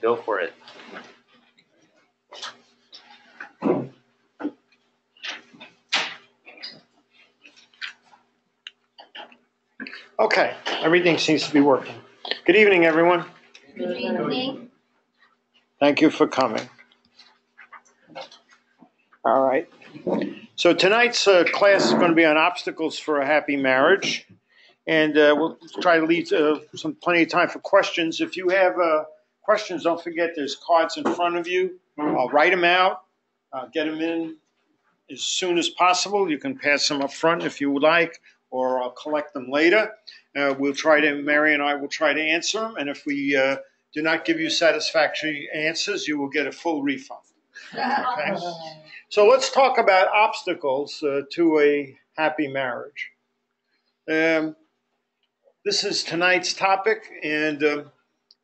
Go for it. Okay, everything seems to be working. Good evening, everyone. Good evening. Thank you for coming. All right. So tonight's class is going to be on obstacles for a happy marriage. And we'll try to leave plenty of time for questions. If you have questions, don't forget there's cards in front of you. Write them out. Get them in as soon as possible. You can pass them up front if you would like, or I'll collect them later. Mary and I will try to answer them. And if we do not give you satisfactory answers, you will get a full refund. Okay? So let's talk about obstacles to a happy marriage. This is tonight's topic, and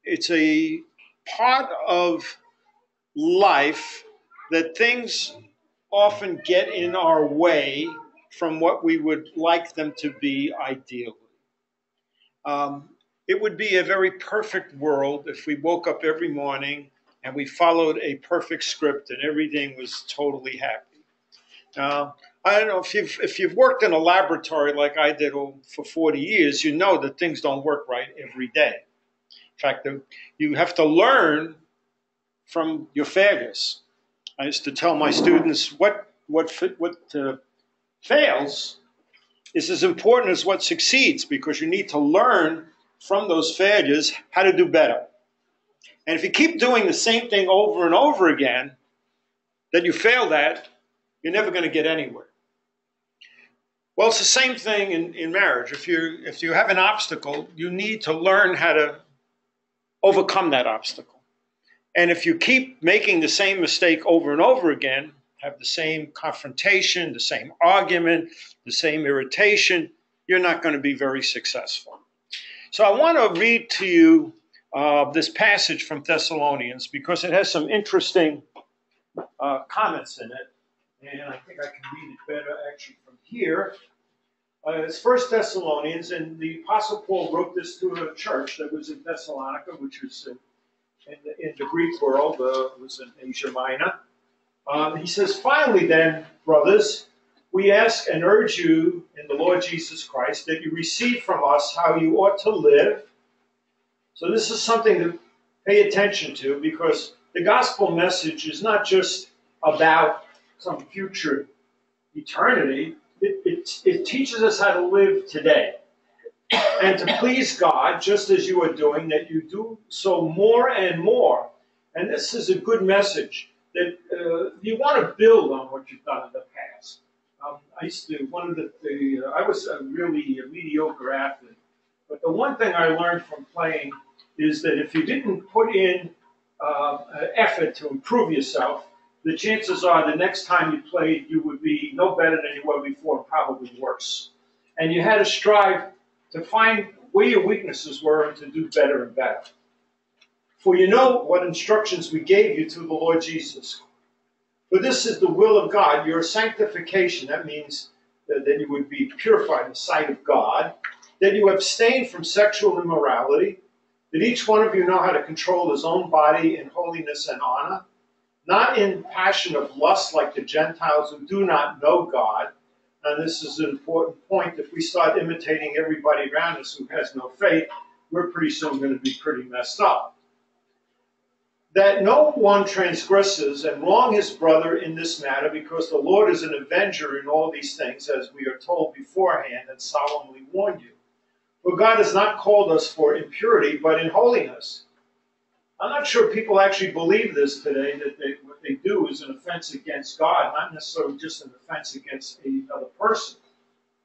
it's a part of life that things often get in our way from what we would like them to be ideally. It would be a very perfect world if we woke up every morning and we followed a perfect script and everything was totally happy. I don't know if you've worked in a laboratory like I did for 40 years, you know that things don't work right every day. In fact, you have to learn from your failures. I used to tell my students what fails is as important as what succeeds, because you need to learn from those failures how to do better. And if you keep doing the same thing over and over again that you failed at, you're never going to get anywhere. Well, it's the same thing in marriage. If you have an obstacle, you need to learn how to overcome that obstacle. And if you keep making the same mistake over and over again, have the same confrontation, the same argument, the same irritation, you're not going to be very successful. So I want to read to you this passage from Thessalonians because it has some interesting comments in it. And I think I can read it better actually from here. It's 1 Thessalonians, and the Apostle Paul wrote this to a church that was in Thessalonica, which was in the Greek world, was in Asia Minor. He says, "Finally then, brothers, we ask and urge you in the Lord Jesus Christ that you receive from us how you ought to live." So this is something to pay attention to, because the gospel message is not just about some future eternity. It teaches us how to live today and to please God, just as you are doing, that you do so more and more. And this is a good message that you want to build on what you've done in the past. I was a really mediocre athlete, but the one thing I learned from playing is that if you didn't put in effort to improve yourself, the chances are the next time you played, you would be no better than you were before, probably worse. And you had to strive to find where your weaknesses were and to do better and better. For you know what instructions we gave you through the Lord Jesus. For this is the will of God, your sanctification. That means that you would be purified in the sight of God, that you abstain from sexual immorality, that each one of you know how to control his own body in holiness and honor, not in passion of lust like the Gentiles who do not know God. And this is an important point. If we start imitating everybody around us who has no faith, we're pretty soon going to be pretty messed up. That no one transgresses and wrong his brother in this matter, because the Lord is an avenger in all these things, as we are told beforehand and solemnly warned you. For God has not called us for impurity, but in holiness. I'm not sure people actually believe this today, that what they do is an offense against God, not necessarily just an offense against another person.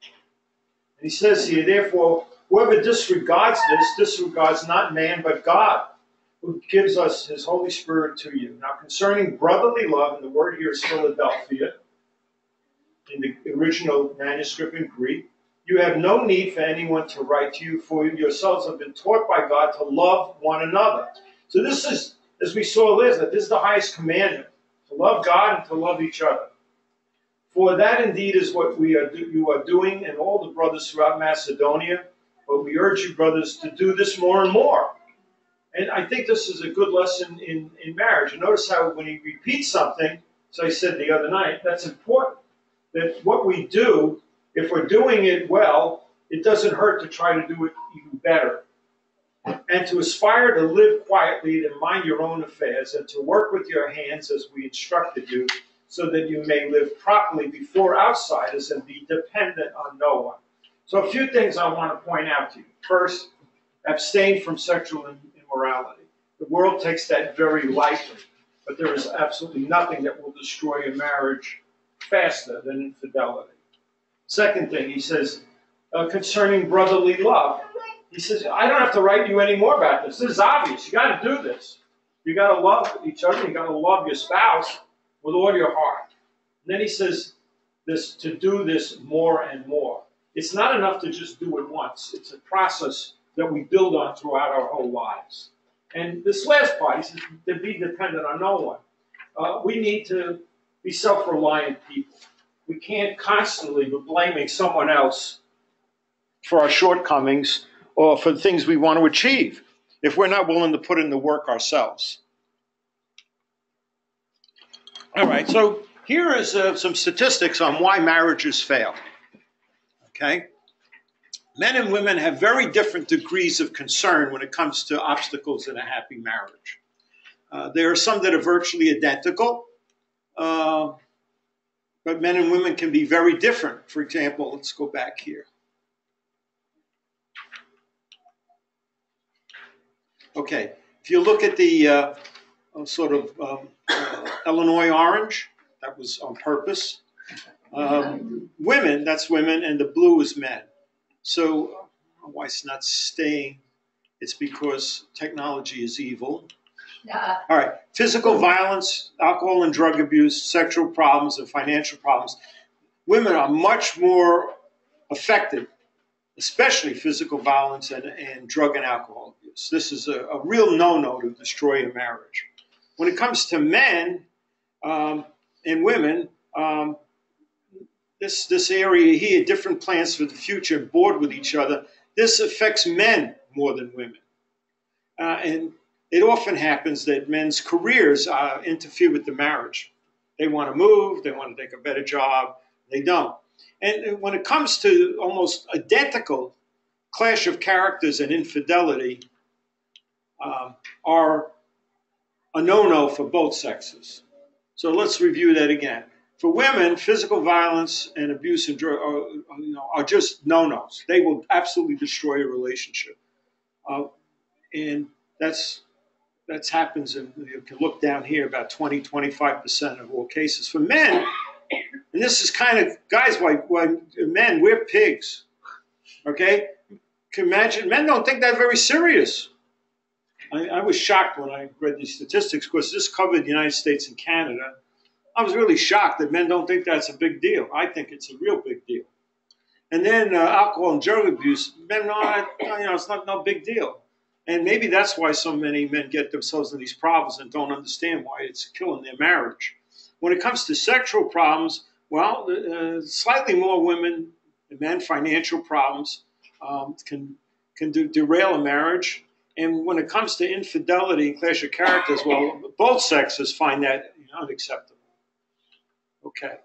And he says here, therefore, whoever disregards this, disregards not man but God, who gives us his Holy Spirit to you. Now, concerning brotherly love, and the word here is Philadelphia, in the original manuscript in Greek, you have no need for anyone to write to you, for yourselves have been taught by God to love one another. So this is, as we saw last night, this is the highest commandment, to love God and to love each other. For that indeed is what you are doing, and all the brothers throughout Macedonia. But we urge you, brothers, to do this more and more, And I think this is a good lesson in marriage. And notice how when he repeats something, as I said the other night, that's important. That what we do, if we're doing it well, it doesn't hurt to try to do it even better. And to aspire to live quietly, to mind your own affairs, and to work with your hands as we instructed you, so that you may live properly before outsiders and be dependent on no one. So a few things I want to point out to you. First, abstain from sexual immorality. The world takes that very lightly, but there is absolutely nothing that will destroy a marriage faster than infidelity. Second thing, he says, concerning brotherly love, he says, I don't have to write you any more about this. This is obvious. You got to do this. You got to love each other. You got to love your spouse with all your heart. And then he says, this to do this more and more. It's not enough to just do it once. It's a process that we build on throughout our whole lives. And this last part, he says, to be dependent on no one. We need to be self-reliant people. We can't constantly be blaming someone else for our shortcomings or for the things we want to achieve if we're not willing to put in the work ourselves. All right, so here is some statistics on why marriages fail. Okay? Men and women have very different degrees of concern when it comes to obstacles in a happy marriage. There are some that are virtually identical, but men and women can be very different. For example, let's go back here. Okay, if you look at the Illinois orange, that was on purpose. Women, that's women, and the blue is men. So why it's not staying, it's because technology is evil. All right, physical violence, alcohol and drug abuse, sexual problems, and financial problems. Women are much more affected, especially physical violence and drug and alcohol abuse. This is a real no-no to destroy a marriage. When it comes to men and women, this area here, different plans for the future, bored with each other, this affects men more than women. And it often happens that men's careers interfere with the marriage. They want to move, they want to take a better job, they don't. And when it comes to almost identical clash of characters and infidelity are a no-no for both sexes. So let's review that again. For women, physical violence and abuse and drug are just no-nos. They will absolutely destroy a relationship. And that's happens, and you can look down here, about 20-25% of all cases. For men, and this is kind of, guys, why men, we're pigs, okay? Can you imagine? Men don't think that very serious. I was shocked when I read these statistics, because this covered the United States and Canada. I was really shocked that men don't think that's a big deal. I think it's a real big deal. And then alcohol and drug abuse, men know, it's not no big deal. And maybe that's why so many men get themselves in these problems and don't understand why it's killing their marriage. When it comes to sexual problems, well, slightly more women than men, financial problems can derail a marriage. And when it comes to infidelity and clash of characters, well, both sexes find that unacceptable. Okay.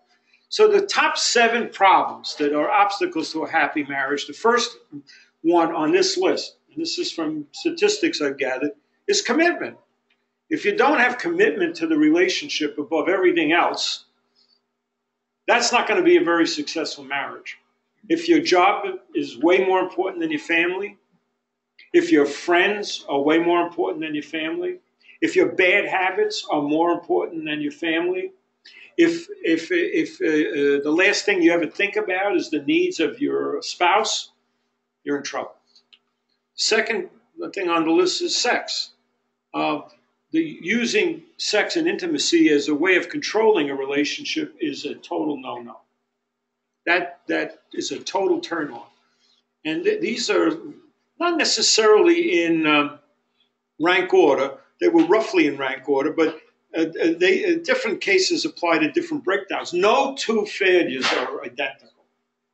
So the top 7 problems that are obstacles to a happy marriage, the first one on this list, and this is from statistics I've gathered, is commitment. If you don't have commitment to the relationship above everything else, that's not going to be a very successful marriage. If your job is way more important than your family, if your friends are way more important than your family, if your bad habits are more important than your family, if the last thing you ever think about is the needs of your spouse, you're in trouble. Second thing on the list is sex. Using sex and intimacy as a way of controlling a relationship is a total no-no. That is a total turn-on. And these are not necessarily in rank order. They were roughly in rank order, but different cases apply to different breakdowns. No two failures are identical.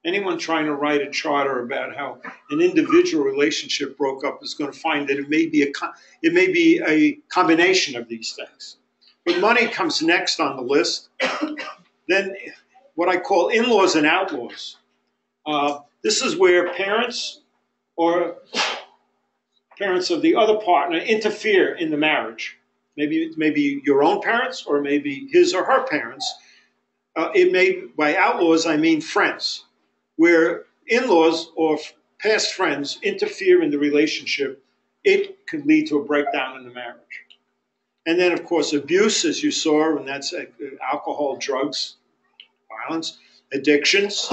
Anyone trying to write a charter about how an individual relationship broke up is going to find that it may be a combination of these things. But money comes next on the list. Then what I call in-laws and outlaws. This is where parents or parents of the other partner interfere in the marriage. Maybe your own parents or maybe his or her parents. By outlaws, I mean friends, where in-laws or past friends interfere in the relationship. It could lead to a breakdown in the marriage. And then, of course, abuse, as you saw, and that's alcohol, drugs, violence, addictions.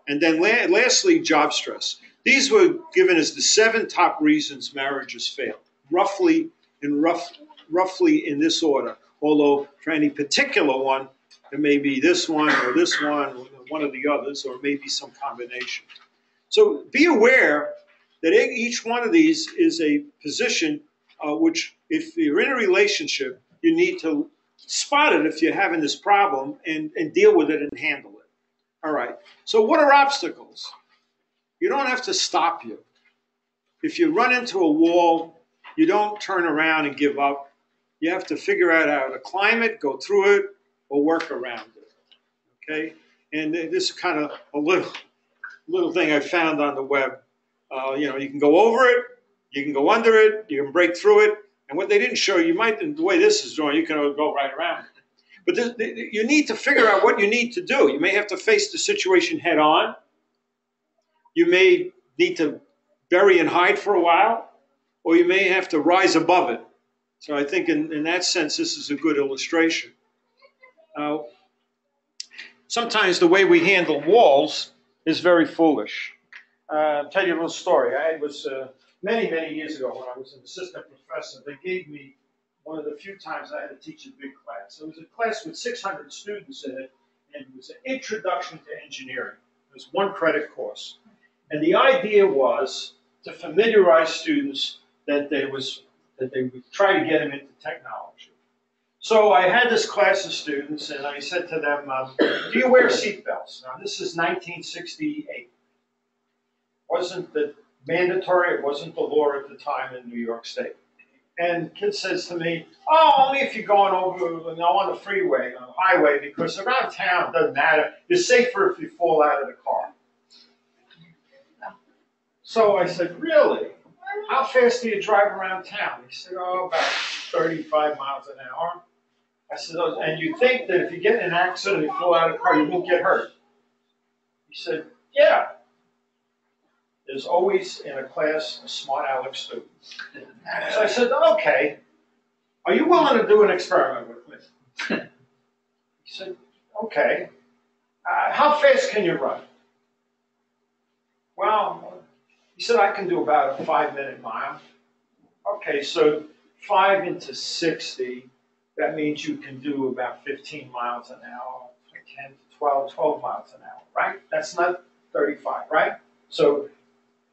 And then lastly, job stress. These were given as the 7 top reasons marriages fail, roughly in this order. Although for any particular one, it may be this one, or one of the others, or maybe some combination. So be aware that each one of these is a position which, if you're in a relationship, you need to spot it if you're having this problem and deal with it and handle it. All right. So what are obstacles? You don't have to stop you. If you run into a wall, you don't turn around and give up. You have to figure out how to climb it, go through it, or work around it. Okay? And this is kind of a little thing I found on the web. You can go over it, you can go under it, you can break through it. And what they didn't show you, the way this is drawn, you can go right around it. But you need to figure out what you need to do. You may have to face the situation head on. You may need to bury and hide for a while, or you may have to rise above it. So I think in that sense, this is a good illustration. Sometimes the way we handle walls is very foolish. I'll tell you a little story. I was many years ago when I was an assistant professor, they gave me one of the few times I had to teach a big class. It was a class with 600 students in it, and it was an introduction to engineering. It was 1 credit course. And the idea was to familiarize students that they would try to get them into technology. So I had this class of students, and I said to them, do you wear seatbelts? Now, this is 1968. Wasn't the mandatory, it wasn't the law at the time in New York State. And kid says to me, oh, only if you're going over on the freeway, on the highway, because around town, it doesn't matter. It's safer if you fall out of the car. So I said, really? How fast do you drive around town? He said, oh, about 35 miles an hour. I said, oh, and you think that if you get in an accident and you fall out of the car, you won't get hurt? He said, yeah. There's always in a class a smart aleck student. So I said, okay, are you willing to do an experiment with me? He said, okay. How fast can you run? Well, he said, I can do about a 5-minute mile. Okay, so 5 into 60, that means you can do about 15 miles an hour, 10 to 12 miles an hour, right? That's not 35, right? So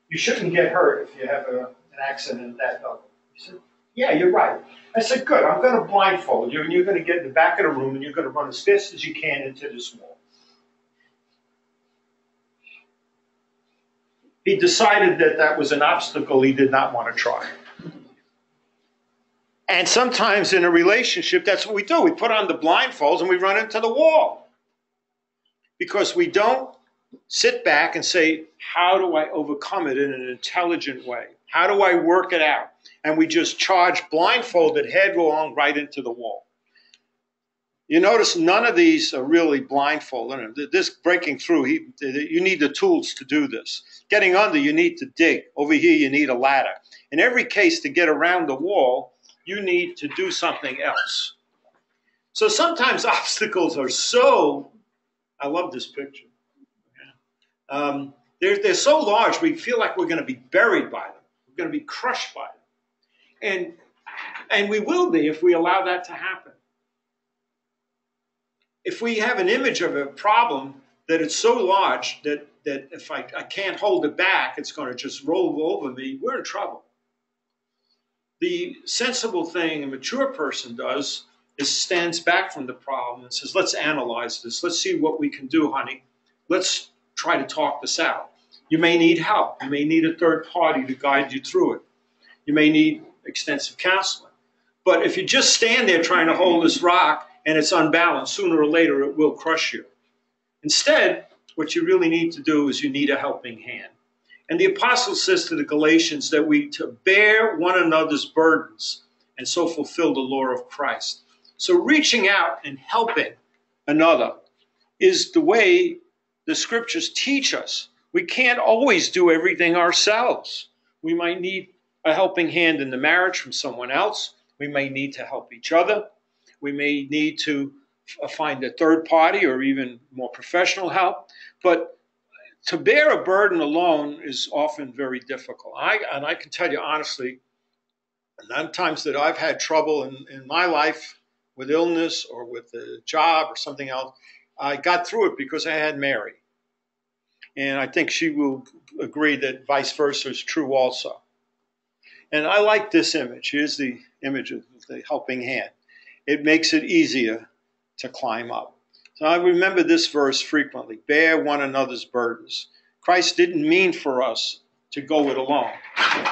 you shouldn't get hurt if you have an accident at that level. He said, yeah, you're right. I said, good, I'm going to blindfold you, and you're going to get in the back of the room, and you're going to run as fast as you can into this wall. He decided that that was an obstacle he did not want to try. And sometimes in a relationship, that's what we do. We put on the blindfolds and we run into the wall. Because we don't sit back and say, how do I overcome it in an intelligent way? How do I work it out? And we just charge blindfolded headlong right into the wall. You notice none of these are really blindfolded. This breaking through, you need the tools to do this. Getting under, you need to dig. Over here, you need a ladder. In every case, to get around the wall, you need to do something else. So sometimes obstacles are so, I love this picture. They're so large, we feel like we're going to be buried by them. We're going to be crushed by them. And we will be if we allow that to happen. If we have an image of a problem that it's so large that if I can't hold it back, it's going to just roll over me, we're in trouble. The sensible thing a mature person does is stands back from the problem and says, let's analyze this. Let's see what we can do, honey. Let's try to talk this out. You may need help. You may need a third party to guide you through it. You may need extensive counseling. But if you just stand there trying to hold this rock and it's unbalanced, sooner or later it will crush you. Instead, what you really need to do is you need a helping hand. And the apostle says to the Galatians that we to bear one another's burdens and so fulfill the law of Christ. So reaching out and helping another is the way the scriptures teach us. We can't always do everything ourselves. We might need a helping hand in the marriage from someone else. We may need to help each other. We may need to find a third party or even more professional help. But to bear a burden alone is often very difficult. And I can tell you honestly, the times that I've had trouble in my life with illness or with a job or something else, I got through it because I had Mary. And I think she will agree that vice versa is true also. And I like this image. Here's the image of the helping hand. It makes it easier to climb up. So I remember this verse frequently. Bear one another's burdens. Christ didn't mean for us to go it alone.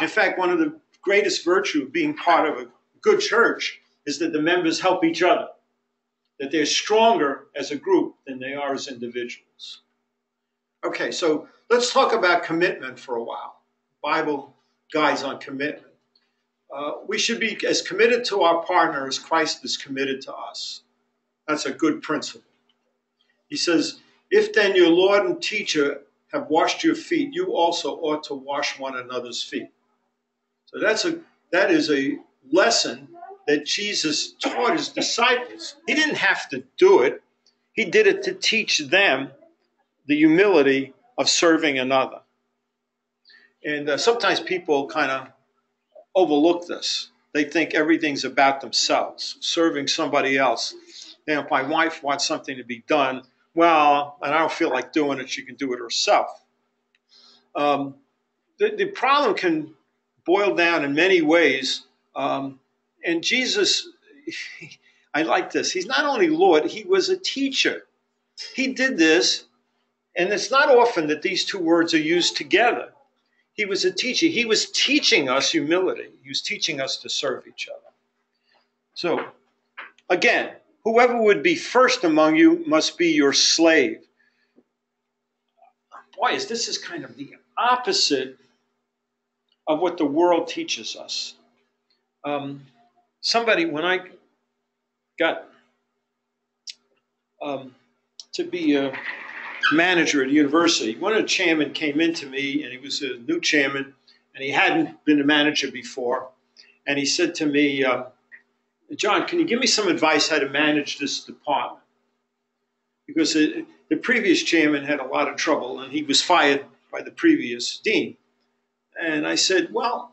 In fact, one of the greatest virtues of being part of a good church is that the members help each other, that they're stronger as a group than they are as individuals. Okay, so let's talk about commitment for a while. Bible guides on commitment. We should be as committed to our partner as Christ is committed to us. That's a good principle. He says, if then your Lord and teacher have washed your feet, you also ought to wash one another's feet. So that is a lesson that Jesus taught his disciples. He didn't have to do it. He did it to teach them the humility of serving another. And sometimes people kind of overlook this. They think everything's about themselves, serving somebody else. You know, if my wife wants something to be done, well, and I don't feel like doing it, she can do it herself. The problem can boil down in many ways. And Jesus, I like this. He's not only Lord, he was a teacher. He did this, and it's not often that these two words are used together. He was a teacher. He was teaching us humility. He was teaching us to serve each other. So, again, whoever would be first among you must be your slave. Boy, this is kind of the opposite of what the world teaches us. When I got to be a manager at a university, one of the chairmen came into me, and he was a new chairman, and he hadn't been a manager before. And he said to me, John, can you give me some advice how to manage this department? Because the previous chairman had a lot of trouble, and he was fired by the previous dean. And I said, well,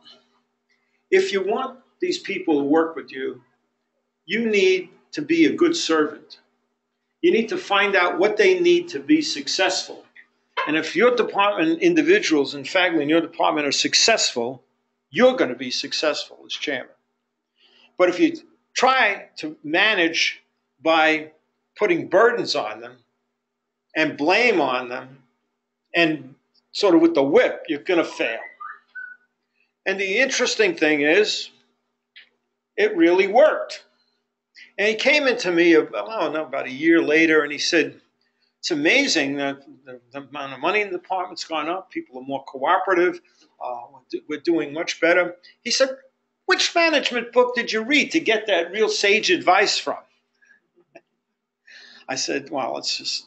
if you want these people to work with you, you need to be a good servant. You need to find out what they need to be successful. And if your department individuals and faculty in your department are successful, you're going to be successful as chairman. But if you try to manage by putting burdens on them and blame on them and sort of with the whip, you're going to fail. And the interesting thing is, it really worked. And he came into me, about a year later, and he said, it's amazing that the amount of money in the department's gone up. People are more cooperative. We're doing much better. He said, which management book did you read to get that real sage advice from? I said, well, it's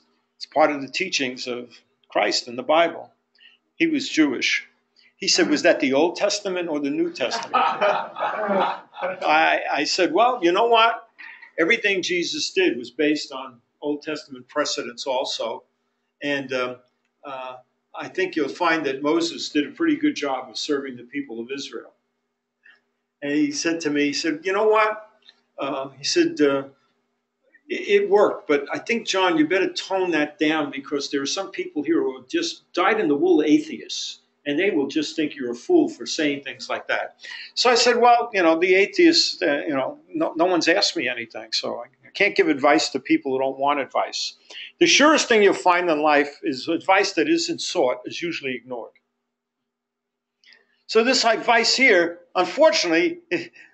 part of the teachings of Christ in the Bible. He was Jewish. He said, was that the Old Testament or the New Testament? I said, well, you know what? Everything Jesus did was based on Old Testament precedents also. And I think you'll find that Moses did a pretty good job of serving the people of Israel. And he said to me, he said, you know what? It worked, but I think, John, you better tone that down because there are some people here who are just dyed-in-the-wool atheists. And they will just think you're a fool for saying things like that. So I said, well, the atheists, no one's asked me anything, so I can't give advice to people who don't want advice. The surest thing you'll find in life is advice that isn't sought is usually ignored. So this advice here, unfortunately,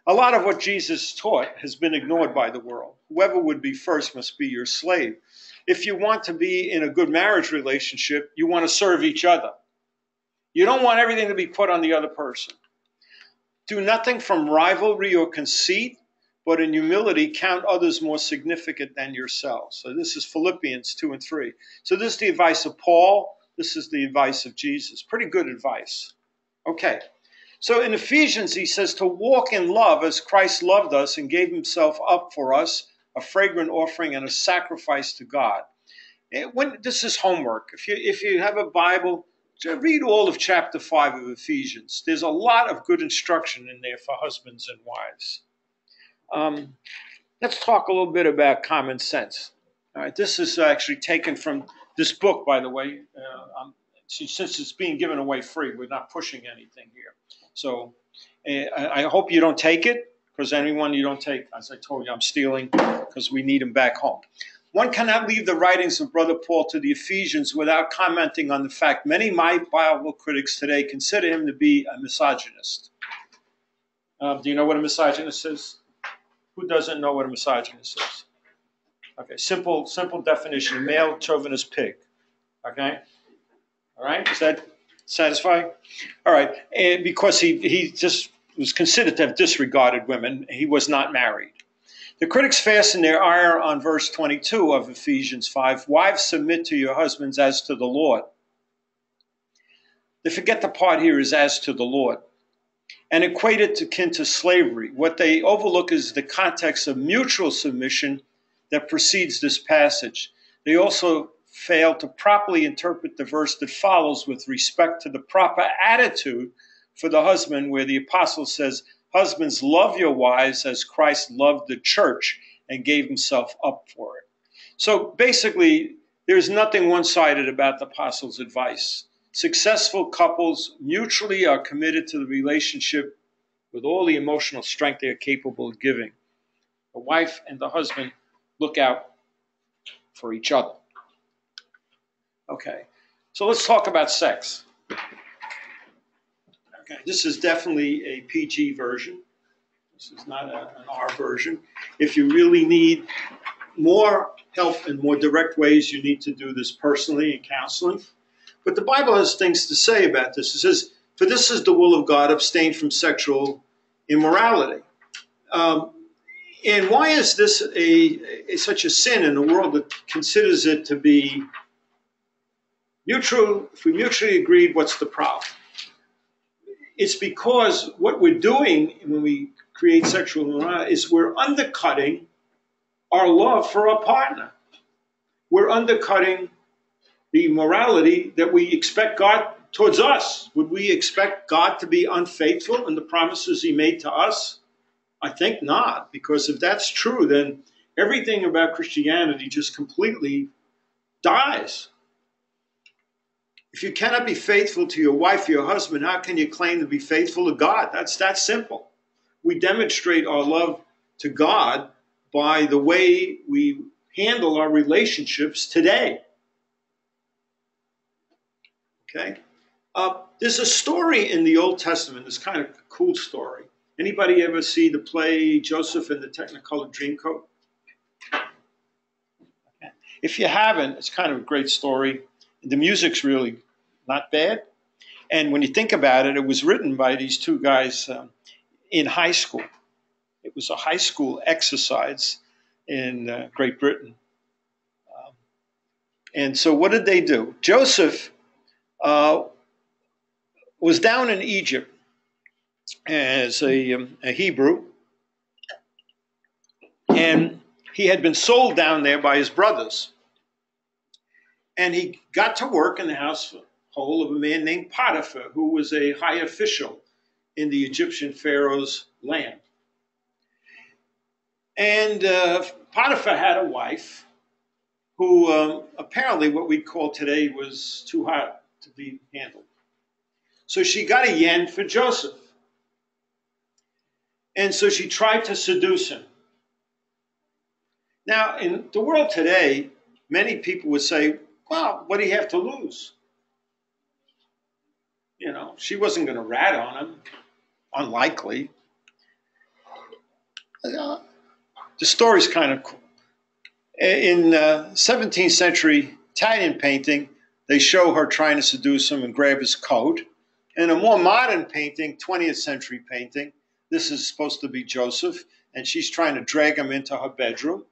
a lot of what Jesus taught has been ignored by the world. Whoever would be first must be your slave. If you want to be in a good marriage relationship, you want to serve each other. You don't want everything to be put on the other person. Do nothing from rivalry or conceit, but in humility count others more significant than yourselves. So this is Philippians 2 and 3. So this is the advice of Paul. This is the advice of Jesus. Pretty good advice. Okay. So in Ephesians, he says to walk in love as Christ loved us and gave himself up for us, a fragrant offering and a sacrifice to God. This is homework. If you have a Bible, read all of chapter 5 of Ephesians. There's a lot of good instruction in there for husbands and wives. Let's talk a little bit about common sense. All right, this is actually taken from this book, by the way. Since it's being given away free, we're not pushing anything here. So I hope you don't take it, because anyone you don't take, as I told you, I'm stealing, because we need them back home. One cannot leave the writings of Brother Paul to the Ephesians without commenting on the fact many Bible critics today consider him to be a misogynist. Do you know what a misogynist is? Who doesn't know what a misogynist is? Okay, simple definition: a male chauvinist pig. Okay, all right. Is that satisfying? All right, and because he just was considered to have disregarded women, he was not married. The critics fasten their ire on verse 22 of Ephesians 5. Wives, submit to your husbands as to the Lord. They forget the part here is as to the Lord, and equate it akin to slavery. What they overlook is the context of mutual submission that precedes this passage. They also fail to properly interpret the verse that follows with respect to the proper attitude for the husband, where the apostle says, husbands, love your wives as Christ loved the church and gave himself up for it. So basically, there's nothing one-sided about the apostle's advice. Successful couples mutually are committed to the relationship with all the emotional strength they are capable of giving. The wife and the husband look out for each other. Okay, so let's talk about sex. Okay, this is definitely a PG version. This is not an R version. If you really need more help in more direct ways, you need to do this personally in counseling. But the Bible has things to say about this. It says, for this is the will of God, abstain from sexual immorality. And why is this such a sin in a world that considers it to be mutual? If we mutually agreed, what's the problem? It's because what we're doing when we create sexual immorality is we're undercutting our love for our partner. We're undercutting the morality that we expect God towards us. Would we expect God to be unfaithful in the promises he made to us? I think not, because if that's true, then everything about Christianity just completely dies. If you cannot be faithful to your wife or your husband, how can you claim to be faithful to God? That's that simple. We demonstrate our love to God by the way we handle our relationships today. Okay? There's a story in the Old Testament, this kind of cool story. Anybody ever see the play Joseph and the Technicolor Dreamcoat? Okay. If you haven't, it's kind of a great story. The music's really not bad. And when you think about it, it was written by these two guys in high school. It was a high school exercise in Great Britain. And so what did they do? Joseph was down in Egypt as a Hebrew. And he had been sold down there by his brothers. And he got to work in the household of a man named Potiphar, who was a high official in the Egyptian pharaoh's land. And Potiphar had a wife who apparently what we call today was too hot to be handled. So she got a yen for Joseph. And so she tried to seduce him. Now, in the world today, many people would say, well, what do you have to lose? You know, she wasn't going to rat on him. Unlikely. The story's kind of cool. In 17th century Italian painting, they show her trying to seduce him and grab his coat. In a more modern painting, 20th century painting, this is supposed to be Joseph, and she's trying to drag him into her bedroom.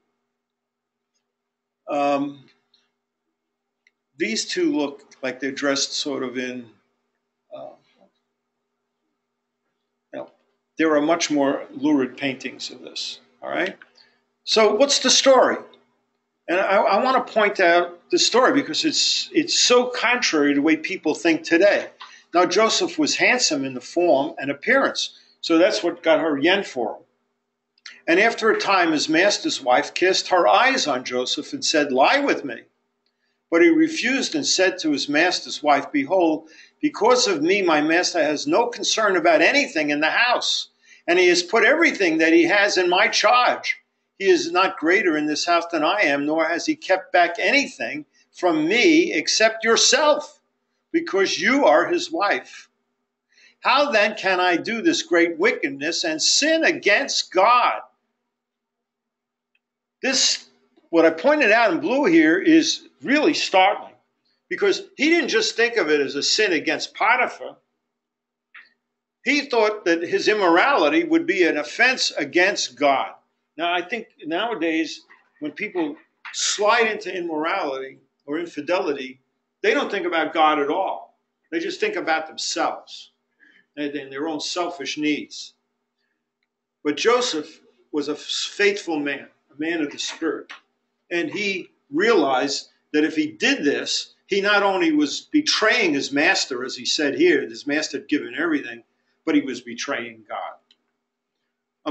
These two look like they're dressed sort of in, there are much more lurid paintings of this, all right? So what's the story? And I want to point out the story because it's so contrary to the way people think today. Now, Joseph was handsome in the form and appearance, so that's what got her yen for him. And after a time, his master's wife cast her eyes on Joseph and said, lie with me. But he refused and said to his master's wife, behold, because of me, my master has no concern about anything in the house, and he has put everything that he has in my charge. He is not greater in this house than I am, nor has he kept back anything from me except yourself, because you are his wife. How then can I do this great wickedness and sin against God? This, what I pointed out in blue here, is really startling, because he didn't just think of it as a sin against Potiphar. He thought that his immorality would be an offense against God. Now, I think nowadays, when people slide into immorality or infidelity, they don't think about God at all. They just think about themselves and their own selfish needs. But Joseph was a faithful man, a man of the Spirit. And he realized that if he did this, he not only was betraying his master, as he said here, his master had given everything, but he was betraying God.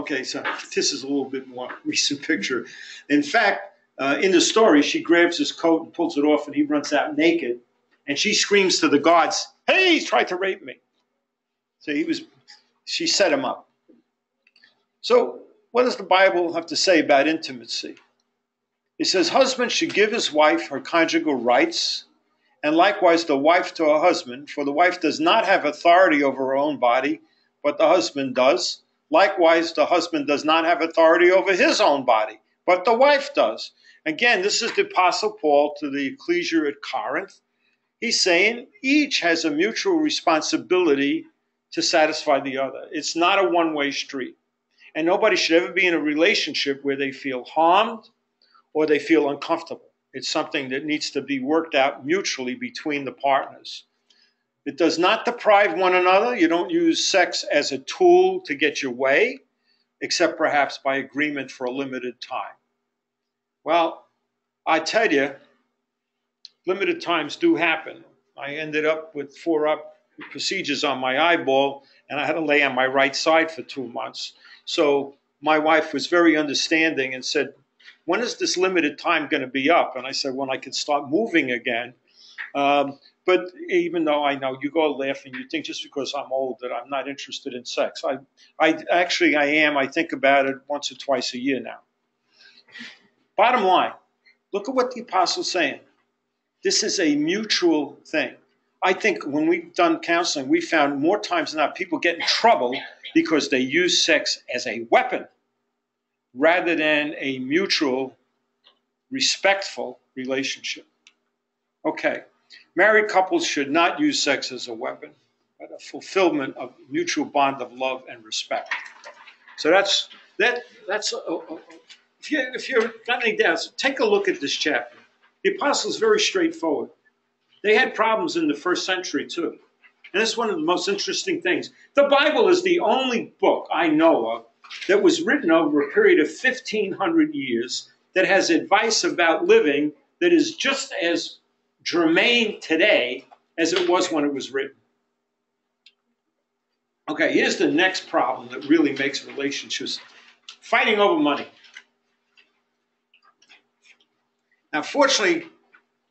Okay, so this is a little bit more recent picture. In fact, in the story, she grabs his coat and pulls it off, and he runs out naked. And she screams to the guards, hey, he's tried to rape me. So she set him up. So what does the Bible have to say about intimacy? It says, husband should give his wife her conjugal rights, and likewise the wife to her husband, for the wife does not have authority over her own body, but the husband does. Likewise, the husband does not have authority over his own body, but the wife does. Again, this is the Apostle Paul to the ecclesia at Corinth. He's saying each has a mutual responsibility to satisfy the other. It's not a one-way street. And nobody should ever be in a relationship where they feel harmed or they feel uncomfortable. It's something that needs to be worked out mutually between the partners. It does not deprive one another. You don't use sex as a tool to get your way, except perhaps by agreement for a limited time. Well, I tell you, limited times do happen. I ended up with 4 procedures on my eyeball, and I had to lay on my right side for 2 months. So my wife was very understanding and said, when is this limited time going to be up? And I said, when I can start moving again. But even though I know you go laughing, you think just because I'm old that I'm not interested in sex. I am. I think about it once or twice a year now. Bottom line, look at what the apostle's saying. This is a mutual thing. I think when we've done counseling, we found more times than not people get in trouble because they use sex as a weapon rather than a mutual, respectful relationship. Okay, married couples should not use sex as a weapon, but a fulfillment of mutual bond of love and respect. So that's if you're got any doubts, take a look at this chapter. The apostles very straightforward. They had problems in the first century too. And that's one of the most interesting things. The Bible is the only book I know of that was written over a period of 1,500 years that has advice about living that is just as germane today as it was when it was written. Okay, here's the next problem that really makes relationships: fighting over money. Now, fortunately,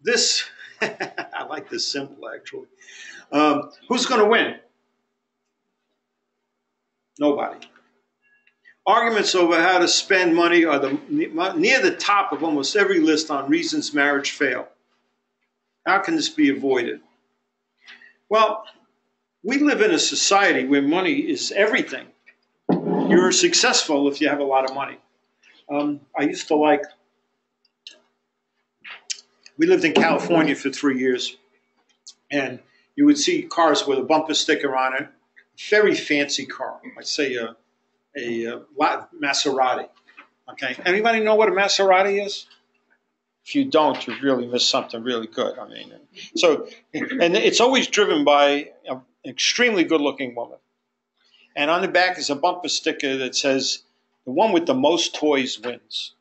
this, I like this symbol actually. Who's going to win? Nobody. Arguments over how to spend money are near the top of almost every list on reasons marriage fail. How can this be avoided? Well, we live in a society where money is everything. You're successful if you have a lot of money. I used to like, we lived in California for 3 years, and you would see cars with a bumper sticker on it, very fancy car. I'd say a Maserati. Okay, anybody know what a Maserati is? If you don't, you've really missed something really good. I mean, so, and it's always driven by an extremely good-looking woman. And on the back is a bumper sticker that says, "The one with the most toys wins."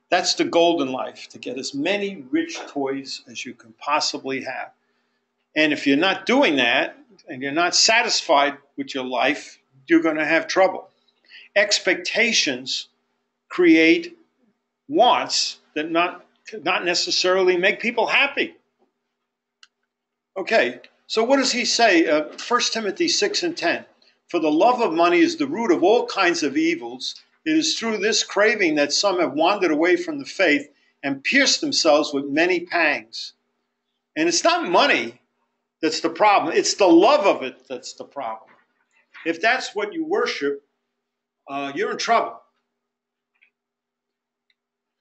That's the goal in life, to get as many rich toys as you can possibly have. And if you're not doing that, and you're not satisfied with your life, you're going to have trouble. Expectations create wants that not necessarily make people happy. Okay, so what does he say? 1 Timothy 6:10. For the love of money is the root of all kinds of evils. It is through this craving that some have wandered away from the faith and pierced themselves with many pangs. And it's not money that's the problem. It's the love of it that's the problem. If that's what you worship, you're in trouble.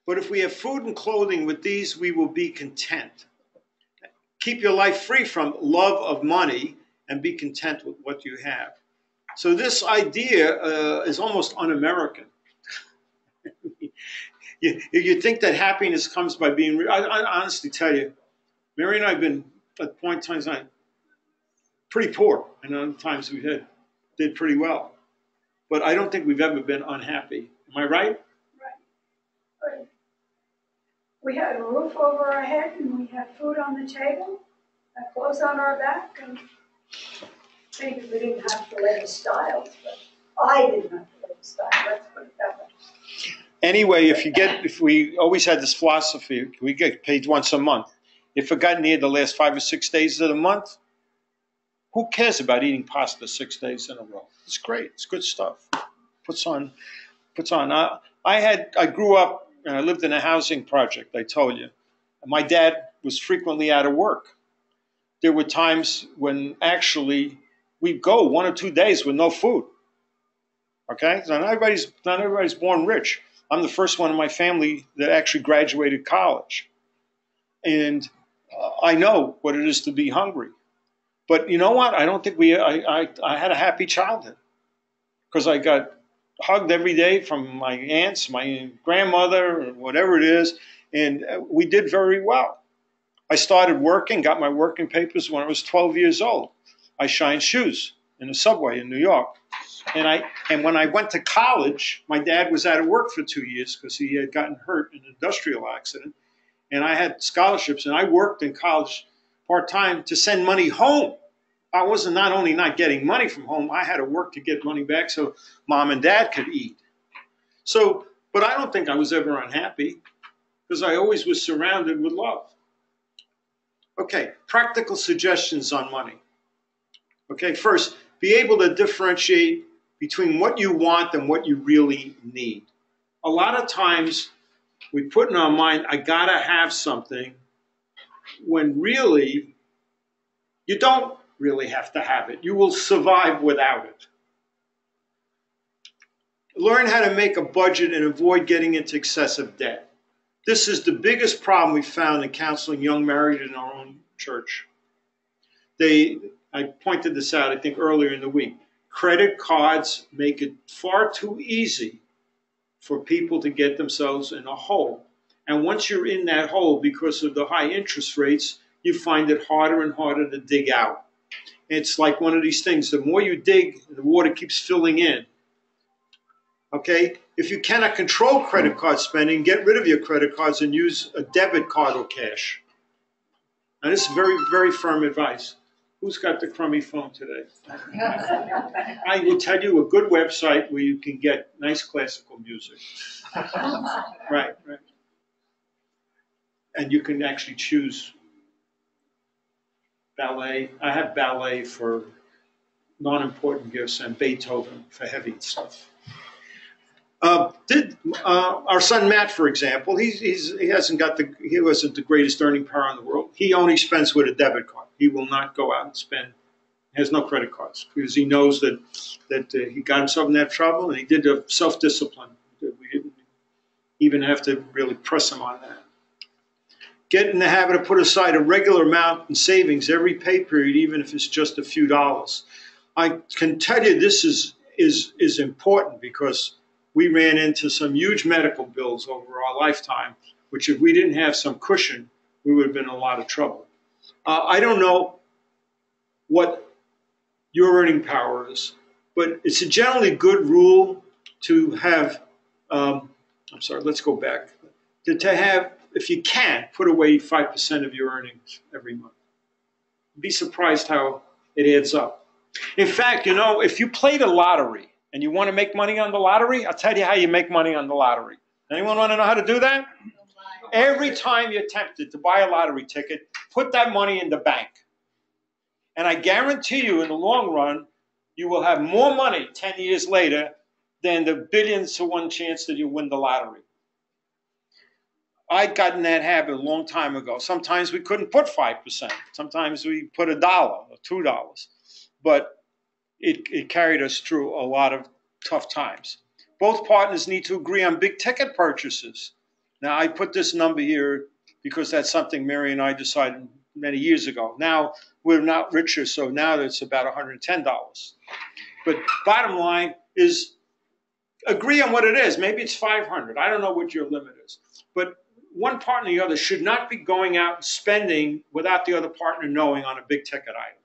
But if we have food and clothing, with these we will be content. Keep your life free from love of money and be content with what you have. So this idea is almost un-American. You think that happiness comes by being rich. I honestly tell you, Mary and I have been at point times pretty poor, and other times we did pretty well. But I don't think we've ever been unhappy. Am I right? Right. We had a roof over our head, and we had food on the table, and clothes on our back, and maybe we didn't have the latest styles, but I didn't have the latest style. Let's put it that way. Anyway, if we always had this philosophy, we get paid once a month. If it got near the last 5 or 6 days of the month, who cares about eating pasta 6 days in a row? It's great. It's good stuff. Puts on. I grew up and I lived in a housing project, I told you. My dad was frequently out of work. There were times when actually we'd go 1 or 2 days with no food. Okay? So not everybody's born rich. I'm the first one in my family that actually graduated college. And I know what it is to be hungry. But you know what? I don't think I had a happy childhood, because I got hugged every day from my aunts, my grandmother, or whatever it is, and we did very well. I started working, got my working papers when I was 12 years old. I shined shoes in the subway in New York. And when I went to college, my dad was out of work for 2 years because he had gotten hurt in an industrial accident. And I had scholarships, and I worked in college part-time to send money home. I wasn't not only not getting money from home, I had to work to get money back so mom and dad could eat. So, but I don't think I was ever unhappy, because I always was surrounded with love. Okay, practical suggestions on money. Okay, first, be able to differentiate between what you want and what you really need. A lot of times we put in our mind, I gotta have something, when really you don't really have to have it. You will survive without it. Learn how to make a budget and avoid getting into excessive debt. This is the biggest problem we found in counseling young married in our own church. I pointed this out, I think, earlier in the week. Credit cards make it far too easy for people to get themselves in a hole. And once you're in that hole, because of the high interest rates, you find it harder and harder to dig out. It's like one of these things. The more you dig, the water keeps filling in. Okay? If you cannot control credit card spending, get rid of your credit cards and use a debit card or cash. And this is very, very firm advice. Who's got the crummy phone today? I will tell you a good website where you can get nice classical music. Right. And you can actually choose ballet. I have ballet for non-important gifts, and Beethoven for heavy stuff. Our son Matt, for example, he wasn't the greatest earning power in the world. He only spends with a debit card. He will not go out and spend. He has no credit cards because he knows that he got himself in that trouble, and he did a self-discipline. We didn't even have to really press him on that. Get in the habit of put aside a regular amount in savings every pay period, even if it's just a few dollars. I can tell you this is important because we ran into some huge medical bills over our lifetime, which if we didn't have some cushion, we would have been in a lot of trouble. I don't know what your earning power is, but it's a generally good rule to have, let's go back, to have, if you can, put away 5% of your earnings every month. Be surprised how it adds up. In fact, you know, if you play the lottery and you want to make money on the lottery, I'll tell you how you make money on the lottery. Anyone want to know how to do that? Every time you're tempted to buy a lottery ticket, put that money in the bank. And I guarantee you, in the long run, you will have more money 10 years later than the billions to one chance that you win the lottery. I got in that habit a long time ago. Sometimes we couldn't put 5%. Sometimes we put $1 or $2. But it carried us through a lot of tough times. Both partners need to agree on big ticket purchases. Now, I put this number here because that's something Mary and I decided many years ago. Now, we're not richer, so now it's about $110. But bottom line is agree on what it is. Maybe it's $500. I don't know what your limit is. But one partner or the other should not be going out and spending without the other partner knowing on a big ticket item.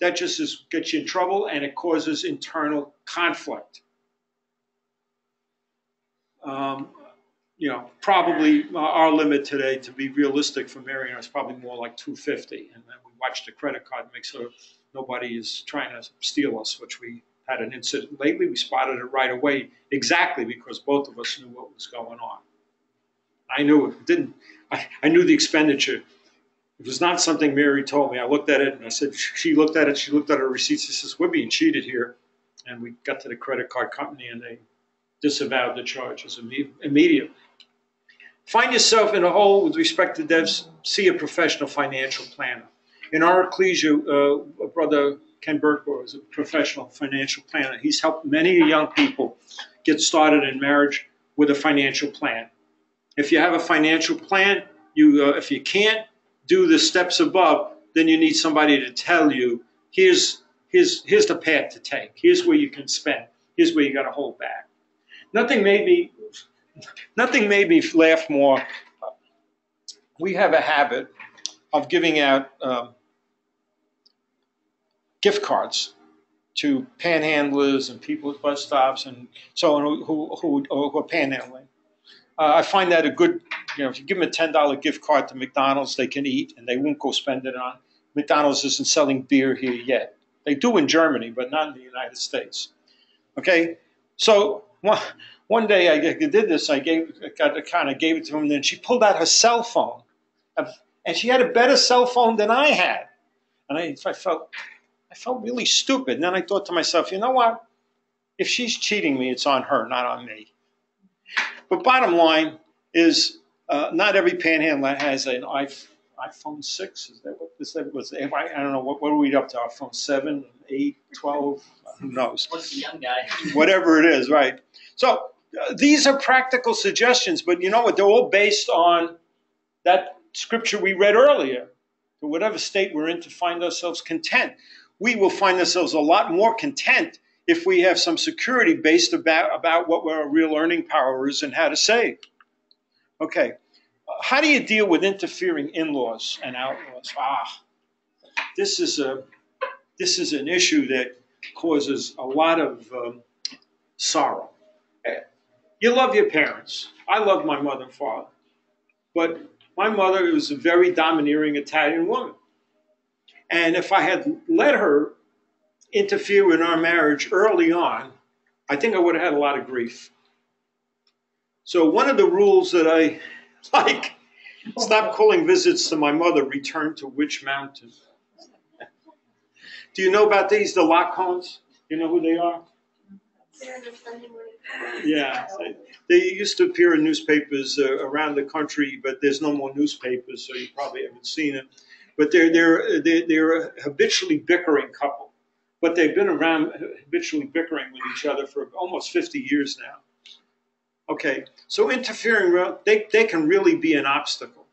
That just gets you in trouble, and it causes internal conflict. You know, probably our limit today, to be realistic for Mary and I, is probably more like $250. And then we watch the credit card and make sure nobody is trying to steal us, which we had an incident lately. We spotted it right away, exactly because both of us knew what was going on. I knew it didn't. I knew the expenditure. It was not something Mary told me. I looked at it and I said, she looked at it. She looked at her receipts. She says, we're being cheated here. And we got to the credit card company and they disavowed the charges immediately. Find yourself in a hole with respect to debts. See a professional financial planner. In our ecclesia, Brother Ken Burkrow is a professional financial planner. He's helped many young people get started in marriage with a financial plan. If you have a financial plan, if you can't do the steps above, then you need somebody to tell you, here's the path to take. Here's where you can spend. Here's where you got to hold back. Nothing made me laugh more. We have a habit of giving out gift cards to panhandlers and people at bus stops and so on who are panhandling. I find that a good, if you give them a $10 gift card to McDonald's, they can eat and they won't go spend it on. McDonald's isn't selling beer here yet. They do in Germany, but not in the United States. Okay? So one day I did this. I gave it to him, and then she pulled out her cell phone. And she had a better cell phone than I had. And I felt really stupid. And then I thought to myself, you know what? If she's cheating me, it's on her, not on me. But bottom line is, not every panhandler has an iPhone 6. Is that what I don't know. What are we up to? iPhone 7, 8, 12? Who knows? What's the young guy? Whatever it is, right? So these are practical suggestions, but you know what? They're all based on that scripture we read earlier. To whatever state we're in, to find ourselves content. We will find ourselves a lot more content if we have some security based about what our real earning power is and how to save. Okay, how do you deal with interfering in-laws and outlaws? This is an issue that causes a lot of sorrow. You love your parents. I love my mother and father, but my mother was a very domineering Italian woman, and if I had let her interfere in our marriage early on, I think I would have had a lot of grief. So one of the rules that I like, stop calling visits to my mother, return to which mountain? Do you know about these, the Lockhones? You know who they are? They're the Sunday morning. Yeah, they used to appear in newspapers around the country, but there's no more newspapers, so you probably haven't seen it. But they're a habitually bickering couple, but they've been around habitually bickering with each other for almost 50 years now. Okay, so interfering, they can really be an obstacle.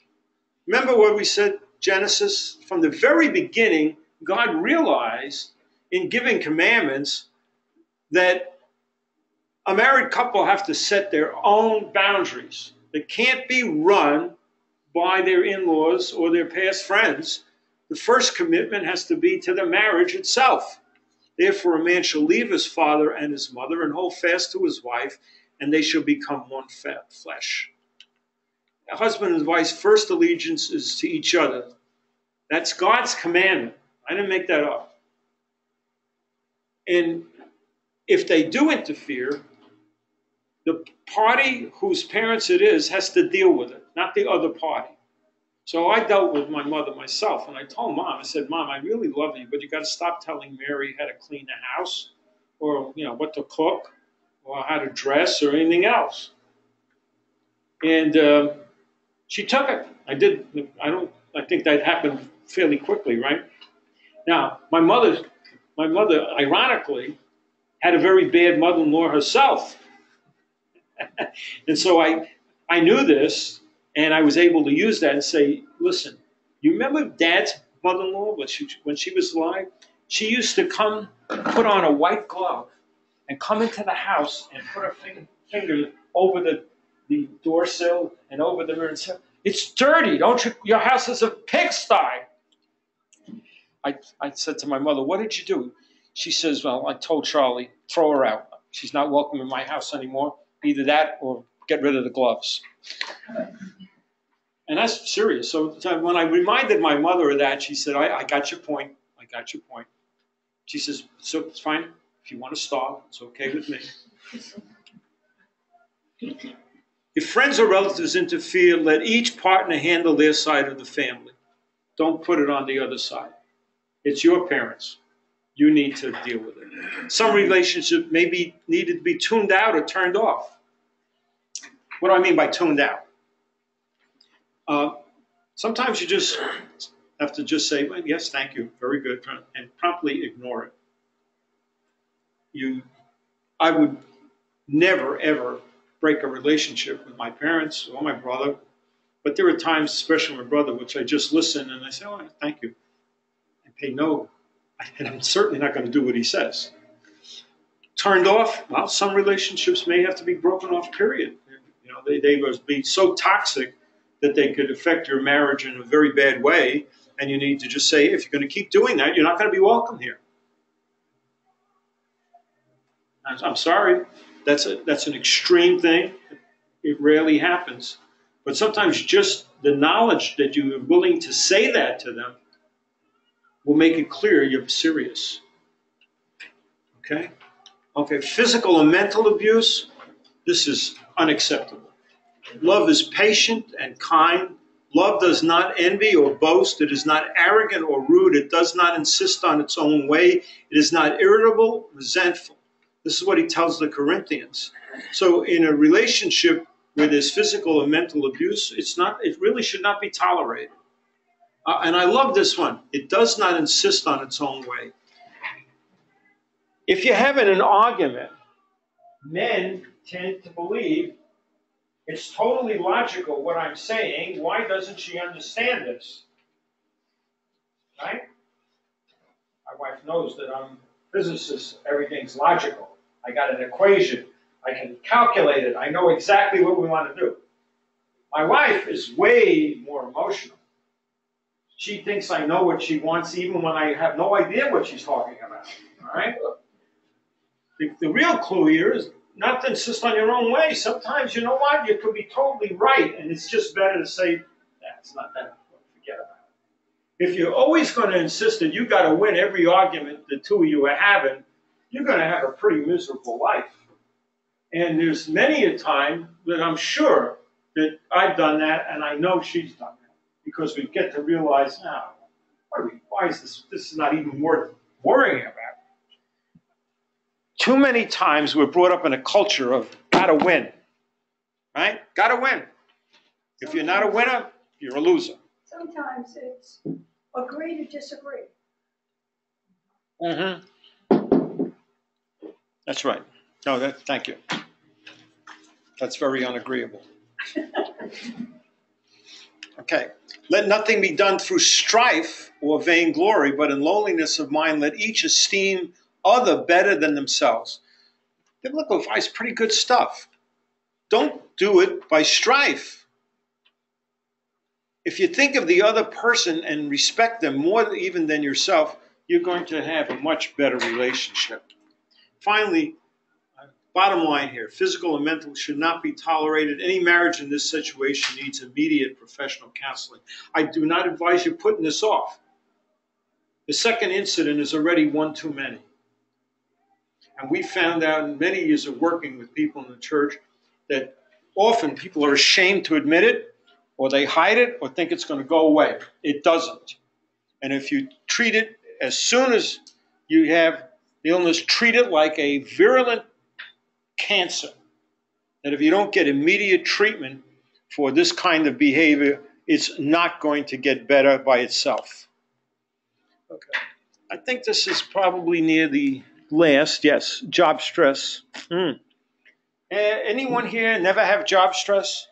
Remember what we said, Genesis? From the very beginning, God realized in giving commandments that a married couple have to set their own boundaries. They can't be run by their in-laws or their past friends. The first commitment has to be to the marriage itself. Therefore, a man shall leave his father and his mother and hold fast to his wife, and they shall become one flesh. A husband and wife's first allegiance is to each other. That's God's commandment. I didn't make that up. And if they do interfere, the party whose parents it is has to deal with it, not the other party. So I dealt with my mother myself, and I told Mom, I said, Mom, I really love you, but you got to stop telling Mary how to clean the house or, what to cook or how to dress or anything else. And she took it. I think that happened fairly quickly, right? Now, my mother, ironically, had a very bad mother-in-law herself. And so I knew this, and I was able to use that and say, listen, you remember Dad's mother-in-law when she was alive? She used to come, put on a white glove, and come into the house and put her finger over the door sill and over the mirror and say, it's dirty, your house is a pigsty. I said to my mother, what did you do? She says, well, I told Charlie, throw her out. She's not welcome in my house anymore. Either that or get rid of the gloves. And that's serious. So when I reminded my mother of that, she said, I got your point. I got your point. She says, so it's fine. If you want to starve, it's okay with me. If friends or relatives interfere, let each partner handle their side of the family. Don't put it on the other side. It's your parents. You need to deal with it. Some relationship may be needed to be tuned out or turned off. What do I mean by tuned out? Sometimes you just have to just say, well, yes, thank you, very good, and promptly ignore it. I would never, ever break a relationship with my parents or my brother, but there are times, especially my brother, which I just listen and I say, oh, thank you. I pay no, and I'm certainly not going to do what he says. Turned off, well, some relationships may have to be broken off, period. They must be so toxic that they could affect your marriage in a very bad way, and you need to just say, if you're going to keep doing that, you're not going to be welcome here. I'm sorry, that's an extreme thing. It rarely happens. But sometimes just the knowledge that you are willing to say that to them will make it clear you're serious. Okay? Okay, physical and mental abuse, this is unacceptable. Love is patient and kind. Love does not envy or boast. It is not arrogant or rude. It does not insist on its own way. It is not irritable, resentful. This is what he tells the Corinthians. So in a relationship where there's physical and mental abuse, it really should not be tolerated. And I love this one. It does not insist on its own way. If you're having an argument, men tend to believe it's totally logical what I'm saying. Why doesn't she understand this? Right? My wife knows that I'm a physicist. Everything's logical. I got an equation. I can calculate it. I know exactly what we want to do. My wife is way more emotional. She thinks I know what she wants even when I have no idea what she's talking about. All right? The real clue here is not to insist on your own way. Sometimes, you know what? You could be totally right, and it's just better to say, it's not that. Forget about it. If you're always going to insist that you got to win every argument the two of you are having, you're going to have a pretty miserable life. And there's many a time that I'm sure that I've done that, and I know she's done that, because we get to realize, now, why is this? This is not even worth worrying about. Too many times we're brought up in a culture of gotta win, right? Gotta win. If you're not a winner, you're a loser. Sometimes it's agree to disagree. Mm-hmm. That's right. No, thank you. That's very unagreeable. Okay. Let nothing be done through strife or vainglory, but in lowliness of mind, let each esteem other better than themselves. Biblical advice, pretty good stuff. Don't do it by strife. If you think of the other person and respect them more even than yourself, you're going to have a much better relationship. Finally, bottom line here, physical and mental should not be tolerated. Any marriage in this situation needs immediate professional counseling. I do not advise you putting this off. The second incident is already one too many. And we found out in many years of working with people in the church that often people are ashamed to admit it, or they hide it, or think it's going to go away. It doesn't. And if you treat it as soon as you have the illness, treat it like a virulent cancer. That if you don't get immediate treatment for this kind of behavior, it's not going to get better by itself. Okay. I think this is probably near the last. Yes, job stress. Anyone here never have job stress?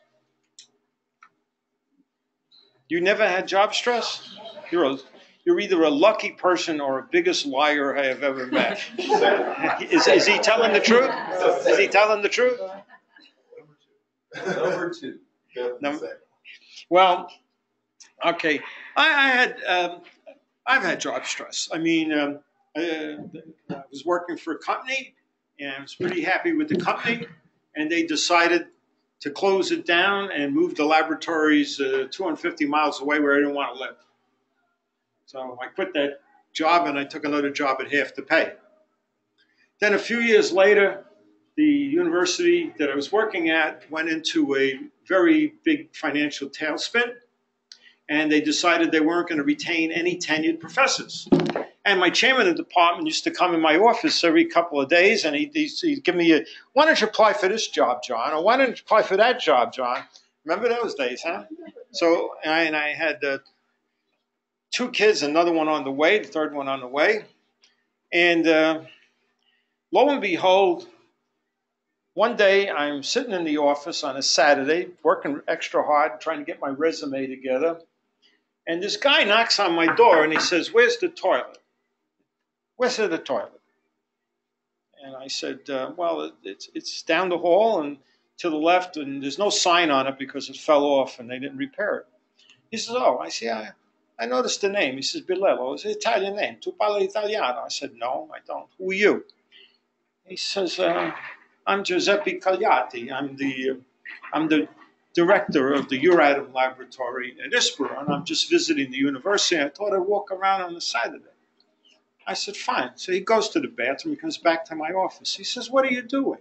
You never had job stress? You're either a lucky person or a biggest liar I have ever met. Is he telling the truth? Is he telling the truth? Number two. Well, okay. I've had job stress. I mean, I was working for a company, and I was pretty happy with the company, and they decided to close it down and move the laboratories 250 miles away where I didn't want to live. So I quit that job and I took another job at half the pay. Then a few years later, the university that I was working at went into a very big financial tailspin, and they decided they weren't going to retain any tenured professors. And my chairman of the department used to come in my office every couple of days, and he'd give me why don't you apply for this job, John? Or why don't you apply for that job, John? Remember those days, huh? So, and I had 2 kids, another one on the way, the third one on the way. And lo and behold, one day I'm sitting in the office on a Saturday, working extra hard, trying to get my resume together. And this guy knocks on my door and he says, "Where's the toilet? Where's the toilet?" And I said, well, it's down the hall and to the left, and there's no sign on it because it fell off and they didn't repair it. He says, "Oh," I say, I noticed the name. He says, "Bilello." It's an Italian name. "Tu parli italiano?" I said, "No, I don't." "Who are you?" He says, "I'm Giuseppe Cagliati. I'm the director of the Uratom laboratory at ISPRA, and I'm just visiting the university. I thought I'd walk around on a Saturday." I said, "Fine." So he goes to the bathroom. He comes back to my office. He says, "What are you doing?"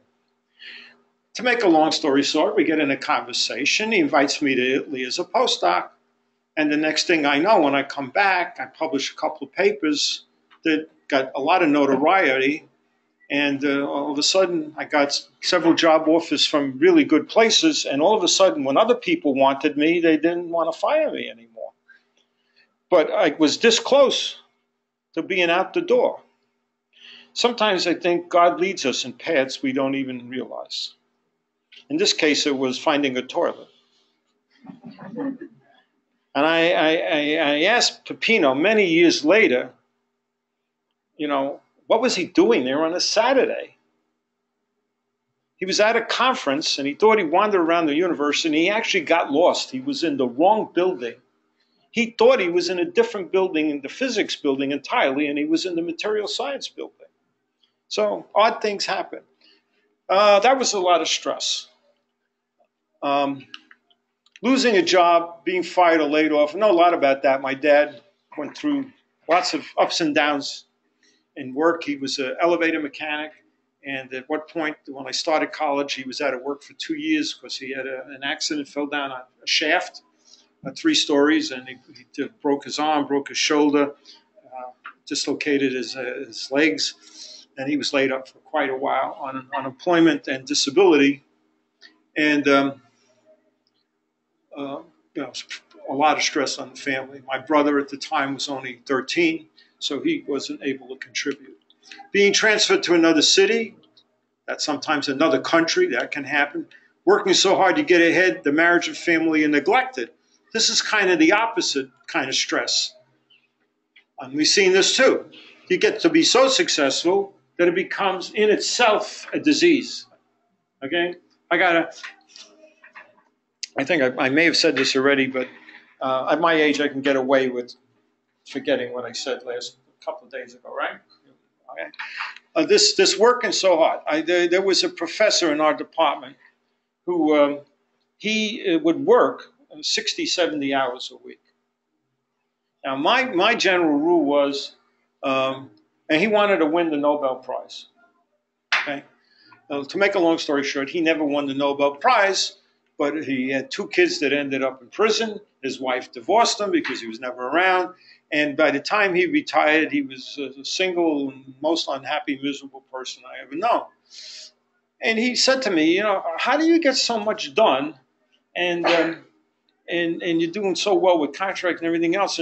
To make a long story short, we get in a conversation. He invites me to Italy as a postdoc. And the next thing I know, when I come back, I publish a couple of papers that got a lot of notoriety. And all of a sudden, I got several job offers from really good places. And all of a sudden, when other people wanted me, they didn't want to fire me anymore. But I was this close to being out the door. Sometimes I think God leads us in paths we don't even realize. In this case, it was finding a toilet. And I asked Peppino many years later, what was he doing there on a Saturday? He was at a conference and he thought he wandered around the university and he actually got lost. He was in the wrong building. He thought he was in a different building, in the physics building entirely, and he was in the material science building. So odd things happen. That was a lot of stress. Losing a job, being fired or laid off, I know a lot about that. My dad went through lots of ups and downs in work. He was an elevator mechanic, and at one point when I started college, he was out of work for 2 years because he had an accident, fell down a shaft, 3 stories, and he broke his arm, broke his shoulder. dislocated his legs, and he was laid up for quite a while on unemployment and disability. And a lot of stress on the family. My brother at the time was only 13, so he wasn't able to contribute. Being transferred to another city, that's sometimes another country, that can happen. Working so hard to get ahead, the marriage and family are neglected. This is kind of the opposite kind of stress. And we've seen this too. You get to be so successful that it becomes in itself a disease. Okay? I think I may have said this already, but at my age, I can get away with forgetting what I said last couple of days ago, right? Okay. This working so hard. There was a professor in our department who he would work 60, 70 hours a week. Now, my general rule was, and he wanted to win the Nobel Prize. Okay. To make a long story short, he never won the Nobel Prize, but he had 2 kids that ended up in prison. His wife divorced him because he was never around. And by the time he retired, he was a single, most unhappy, miserable person I ever known. And he said to me, how do you get so much done? And you're doing so well with contract and everything else.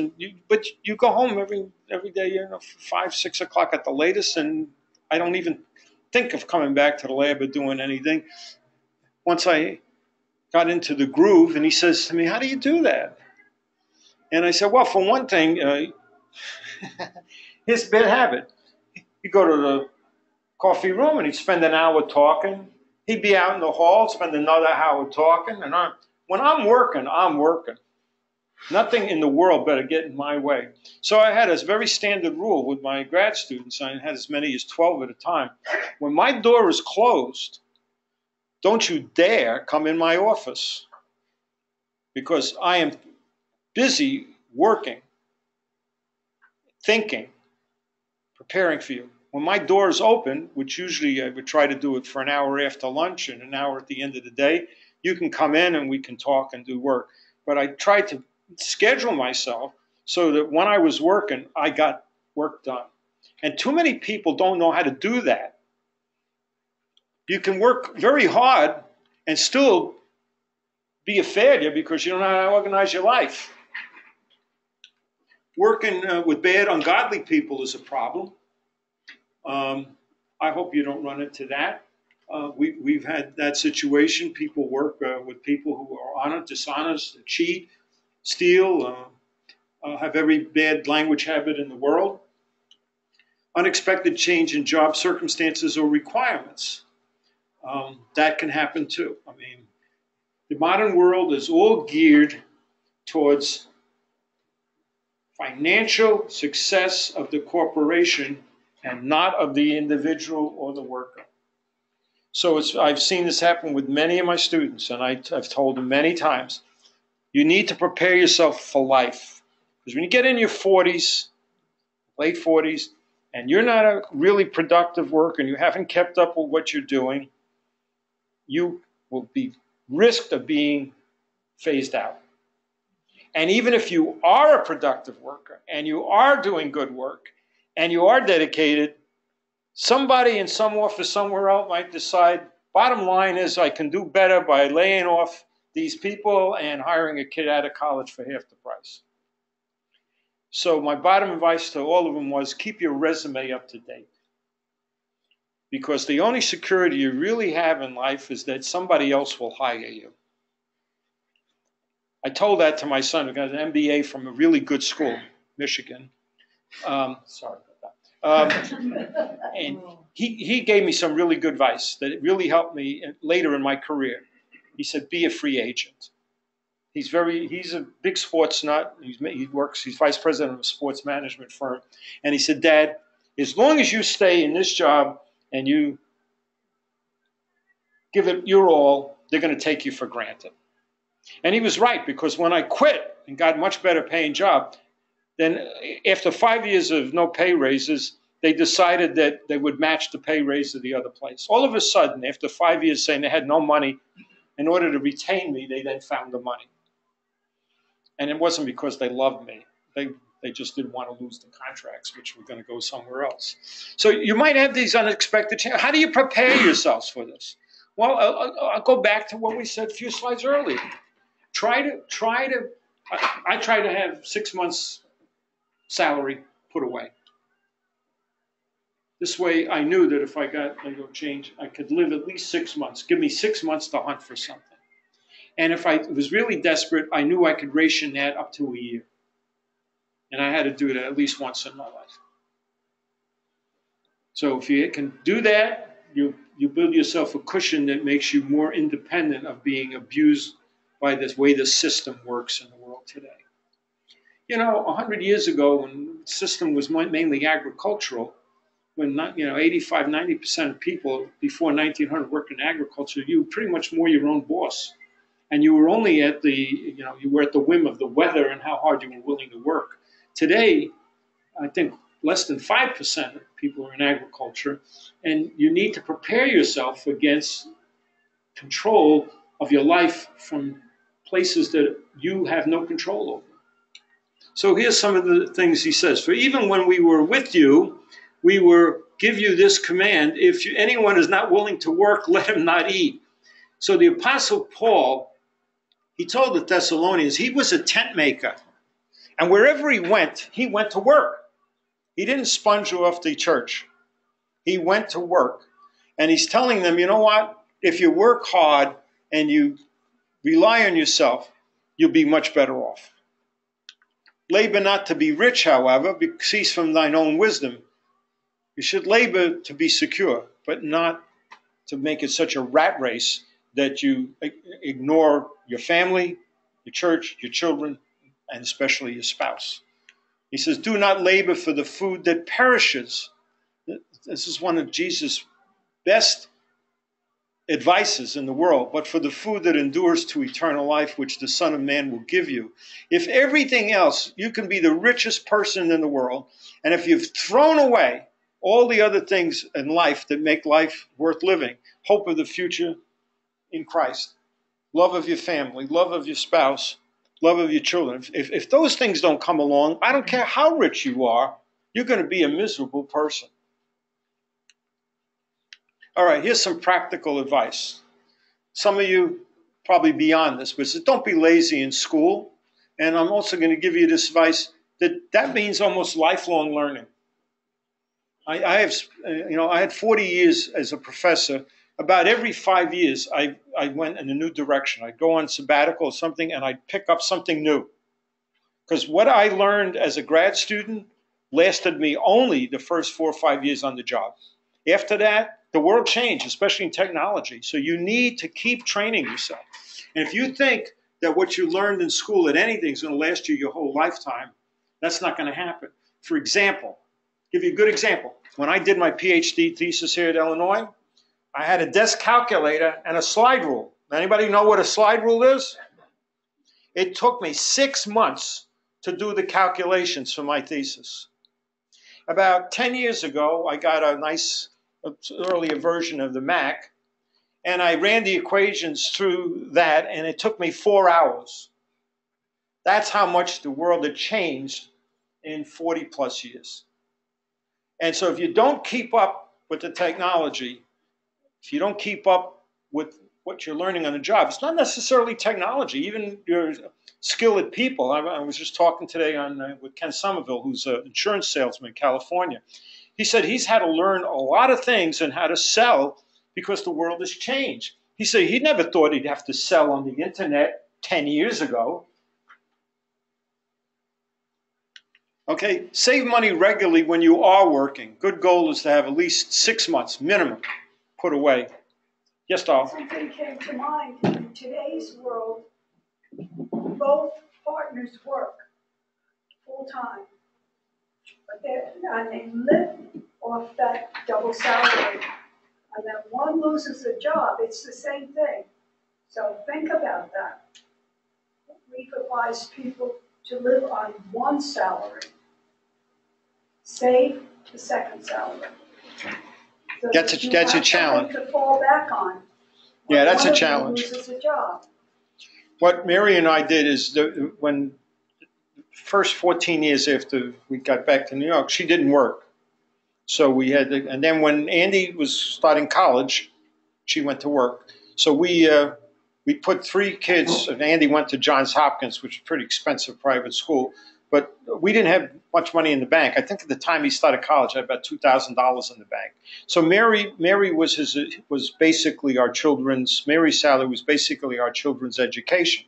But you go home every day, 5, 6 o'clock at the latest, and I don't even think of coming back to the lab or doing anything. Once I got into the groove, and he says to me, how do you do that? And I said, well, for one thing, his bad habit. He'd go to the coffee room and he'd spend an hour talking. He'd be out in the hall, spend another hour talking. And when I'm working, I'm working. Nothing in the world better get in my way. So I had a very standard rule with my grad students. I had as many as 12 at a time. When my door is closed, don't you dare come in my office, because I am busy working, thinking, preparing for you. When my door is open, which usually I would try to do it for an hour after lunch and an hour at the end of the day, you can come in and we can talk and do work. But I tried to schedule myself so that when I was working, I got work done. And too many people don't know how to do that. You can work very hard and still be a failure because you don't know how to organize your life. Working with bad, ungodly people is a problem. I hope you don't run into that. We've had that situation. People work with people who are honest, dishonest, cheat, steal, have every bad language habit in the world. Unexpected change in job circumstances or requirements. That can happen too. I mean, the modern world is all geared towards financial success of the corporation and not of the individual or the worker. So I've seen this happen with many of my students, and I've told them many times, you need to prepare yourself for life. Because when you get in your 40s, late 40s, and you're not a really productive worker and you haven't kept up with what you're doing, you will be risked of being phased out. And even if you are a productive worker and you are doing good work and you are dedicated, somebody in some office somewhere else might decide, bottom line is I can do better by laying off these people and hiring a kid out of college for half the price. So my bottom advice to all of them was keep your resume up to date. Because the only security you really have in life is that somebody else will hire you. I told that to my son, who got an MBA from a really good school, Michigan. Sorry about that. And he gave me some really good advice that really helped me later in my career. He said, be a free agent. He's a big sports nut. He's vice president of a sports management firm. And he said, Dad, as long as you stay in this job and you give it your all, they're going to take you for granted. And he was right, because when I quit and got a much better paying job, then after 5 years of no pay raises, they decided that they would match the pay raise of the other place. All of a sudden, after 5 years saying they had no money, in order to retain me, they then found the money. And it wasn't because they loved me. They just didn't want to lose the contracts, which were going to go somewhere else. So you might have these unexpected changes. How do you prepare yourselves for this? Well, I'll go back to what we said a few slides earlier. I try to have 6 months' salary put away. This way, I knew that if I got change, I could live at least 6 months. Give me 6 months to hunt for something. And if I was really desperate, I knew I could ration that up to a year. And I had to do it at least once in my life. So if you can do that, you build yourself a cushion that makes you more independent of being abused by this way the system works in the world today. 100 years ago, when the system was mainly agricultural, when 85, 90% of people before 1900 worked in agriculture, you were pretty much more your own boss. And you were only at the whim of the weather and how hard you were willing to work. Today, I think less than 5% of people are in agriculture, and you need to prepare yourself against control of your life from places that you have no control over. So here's some of the things he says. For even when we were with you, we were give you this command: if anyone is not willing to work, let him not eat. So the Apostle Paul, he told the Thessalonians, he was a tent maker. And wherever he went to work. He didn't sponge off the church. He went to work. And he's telling them, you know what? If you work hard and you rely on yourself, you'll be much better off. Labor not to be rich, however, cease from thine own wisdom. You should labor to be secure, but not to make it such a rat race that you ignore your family, your church, your children, and especially your spouse. He says, do not labor for the food that perishes. This is one of Jesus' best advices in the world, but for the food that endures to eternal life, which the Son of Man will give you. If everything else, you can be the richest person in the world, and if you've thrown away all the other things in life that make life worth living, hope of the future in Christ, love of your family, love of your spouse, love of your children. If those things don't come along, I don't care how rich you are, you're going to be a miserable person. All right, here's some practical advice. Some of you probably beyond this, but says, don't be lazy in school. And I'm also going to give you this advice that means almost lifelong learning. I had 40 years as a professor. About every 5 years, I went in a new direction. I'd go on sabbatical or something, and I'd pick up something new. Because what I learned as a grad student lasted me only the first 4 or 5 years on the job. After that, the world changed, especially in technology. So you need to keep training yourself. And if you think that what you learned in school at anything is going to last you your whole lifetime, that's not going to happen. For example, give you a good example. When I did my PhD thesis here at Illinois, I had a desk calculator and a slide rule. Anybody know what a slide rule is? It took me 6 months to do the calculations for my thesis. About 10 years ago, I got a nice earlier version of the Mac, and I ran the equations through that, and it took me 4 hours. That's how much the world had changed in 40 plus years. And so if you don't keep up with the technology, if you don't keep up with what you're learning on the job, it's not necessarily technology, even your skill at people. I was just talking today with Ken Somerville, who's an insurance salesman in California. He said he's had to learn a lot of things and how to sell because the world has changed. He said he never thought he'd have to sell on the internet 10 years ago. Okay, save money regularly when you are working. Good goal is to have at least 6 months minimum put away. Yes, Doll? Something came to mind. In today's world, both partners work full time, but they live off that double salary. And then one loses a job, it's the same thing. So think about that. We advise people to live on one salary. Save the second salary. So that's a challenge to fall back on. Yeah, that's a challenge. Loses a job. What Mary and I did is when first 14 years after we got back to New York, she didn't work. So we had to, and then when Andy was starting college, she went to work. So we put three kids, and Andy went to Johns Hopkins, which is a pretty expensive private school. But we didn't have much money in the bank. I think at the time he started college, I had about $2,000 in the bank. So Mary was basically our children's. Mary's salary was basically our children's education.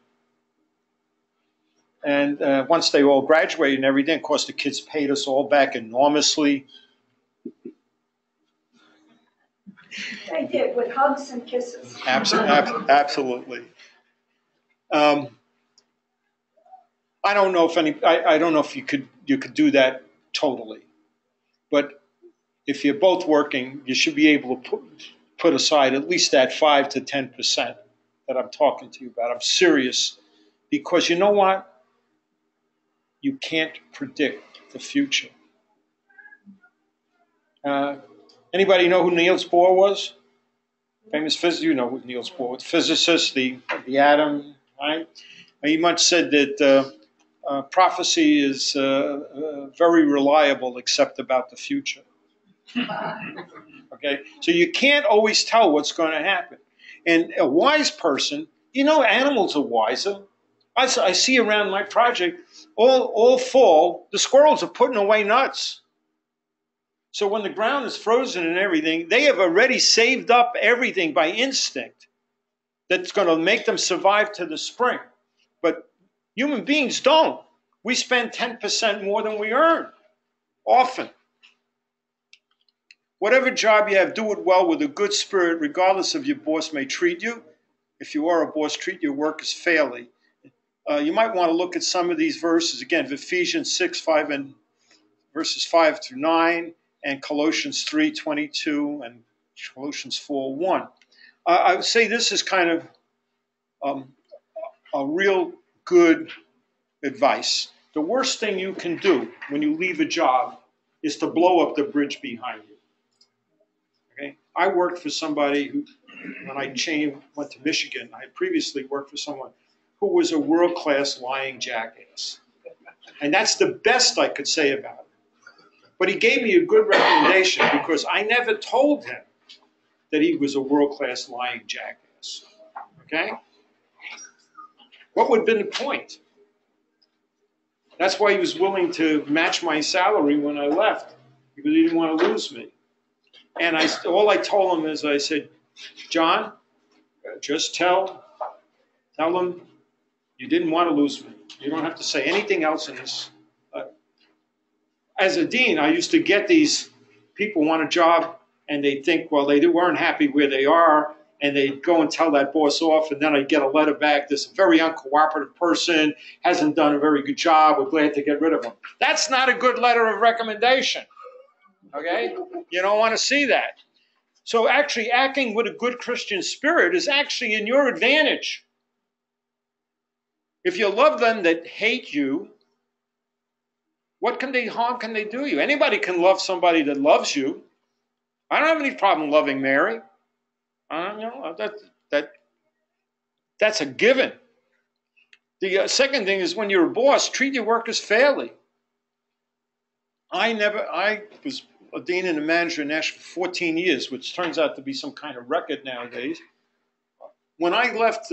And once they all graduated and everything, of course, the kids paid us all back enormously. They did, with hugs and kisses. Absolutely. I don't know if you could do that totally, but if you're both working, you should be able to put aside at least that 5 to 10% that I'm talking to you about. I'm serious, because you know what? You can't predict the future. Anybody know who Niels Bohr was? Famous physicist. You know who Niels Bohr was. Physicist, the atom, right? He once said that prophecy is very reliable except about the future. Okay? So you can't always tell what's going to happen. And a wise person, animals are wiser. I see around my project, all fall, the squirrels are putting away nuts. So when the ground is frozen and everything, they have already saved up everything by instinct that's going to make them survive to the spring. But human beings don't. We spend 10% more than we earn, often. Whatever job you have, do it well with a good spirit, regardless of your boss may treat you. If you are a boss, treat your workers fairly. You might want to look at some of these verses. Again, Ephesians 6, 5, and verses 5 through 9, and Colossians 3:22, and Colossians 4:1. I would say this is kind of a real good advice. The worst thing you can do when you leave a job is to blow up the bridge behind you. Okay? I worked for somebody who, when I went to Michigan, I had previously worked for someone who was a world-class lying jackass. And that's the best I could say about it. But he gave me a good recommendation because I never told him that he was a world-class lying jackass. Okay? What would have been the point? That's why he was willing to match my salary when I left, because he didn't want to lose me. And all I told him is, I said, John, just tell him you didn't want to lose me. You don't have to say anything else in this. As a dean, I used to get these people want a job, and they think, well, they weren't happy where they are, and they go and tell that boss off, and then I get a letter back, this very uncooperative person, hasn't done a very good job, we're glad to get rid of him. That's not a good letter of recommendation, okay? You don't want to see that. So actually acting with a good Christian spirit is actually in your advantage. If you love them that hate you, what harm can they do you? Anybody can love somebody that loves you. I don't have any problem loving Mary. That's a given. The second thing is, when you're a boss, treat your workers fairly. I was a dean and a manager in Nashville for 14 years, which turns out to be some kind of record nowadays. When I left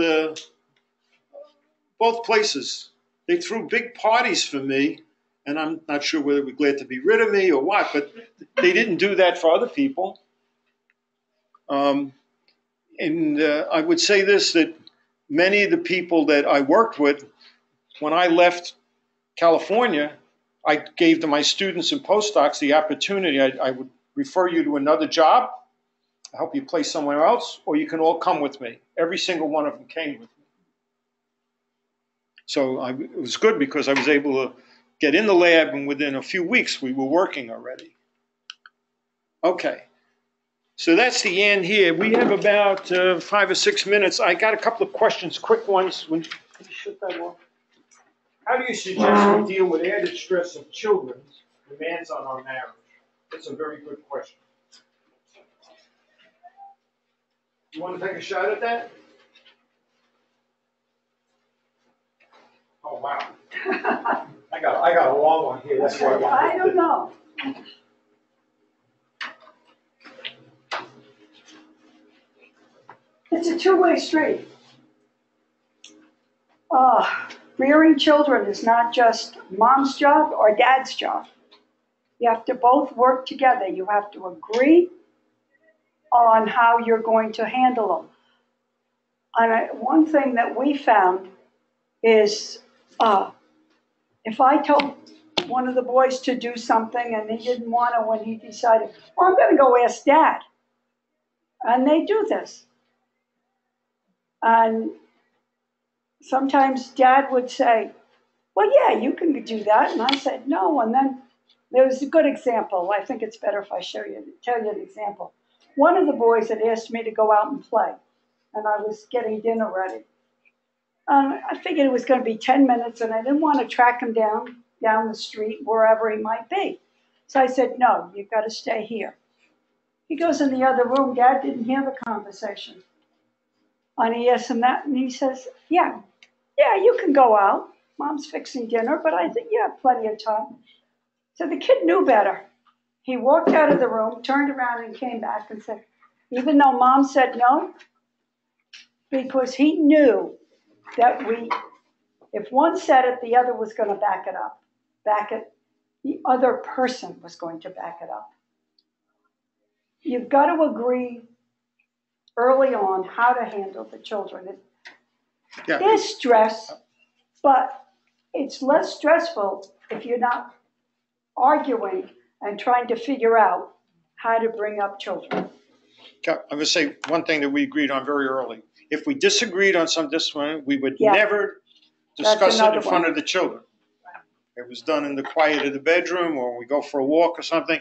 both places, they threw big parties for me, and I'm not sure whether they were glad to be rid of me or what, but they didn't do that for other people. I would say this, that many of the people that I worked with, when I left California, I gave to my students and postdocs the opportunity. I would refer you to another job, help you place somewhere else, or you can all come with me. Every single one of them came with me. So it was good because I was able to get in the lab, and within a few weeks we were working already. Okay. So that's the end here. We have about 5 or 6 minutes. I got a couple of questions, quick ones. Can you shut that off? How do you suggest we deal with added stress of children's demands on our marriage? That's a very good question. You want to take a shot at that? Oh, wow. I I got a long one here. That's why I don't know. It's a two-way street. Rearing children is not just mom's job or dad's job. You have to both work together. You have to agree on how you're going to handle them. And one thing that we found is if I told one of the boys to do something and he didn't want to, when he decided, well, I'm going to go ask dad. And they do this. And sometimes dad would say, well, yeah, you can do that. And I said, no. And then there was a good example. I think it's better if I tell you an example. One of the boys had asked me to go out and play, and I was getting dinner ready. I figured it was going to be 10 minutes, and I didn't want to track him down the street, wherever he might be. So I said, no, you've got to stay here. He goes in the other room. Dad didn't hear the conversation. And he asked him that, and he says, yeah, you can go out. Mom's fixing dinner, but I think you have plenty of time. So the kid knew better. He walked out of the room, turned around, and came back and said, even though Mom said no, because he knew that if one said it, the other was going to back it up. The other person was going to back it up. You've got to agree early on how to handle the children. There's stress, but it's less stressful if you're not arguing and trying to figure out how to bring up children. I'm going to say one thing that we agreed on very early. If we disagreed on some discipline, we would never discuss it in front of the children. It was done in the quiet of the bedroom, or we go for a walk or something.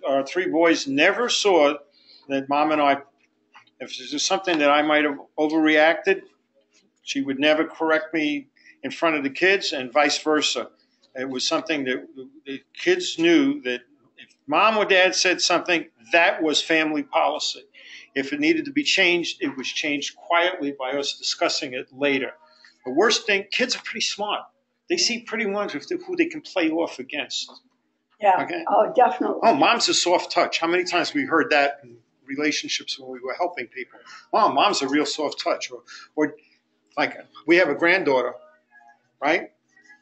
Our three boys never saw that Mom and I, if there's something that I might have overreacted, she would never correct me in front of the kids, and vice versa. It was something that the kids knew that if Mom or Dad said something, that was family policy. If it needed to be changed, it was changed quietly by us discussing it later. The worst thing, kids are pretty smart. They see pretty ones with who they can play off against. Yeah. Okay? Oh, definitely. Oh, Mom's a soft touch. How many times we heard that in relationships when we were helping people? Oh, Mom's a real soft touch. Or like we have a granddaughter, right?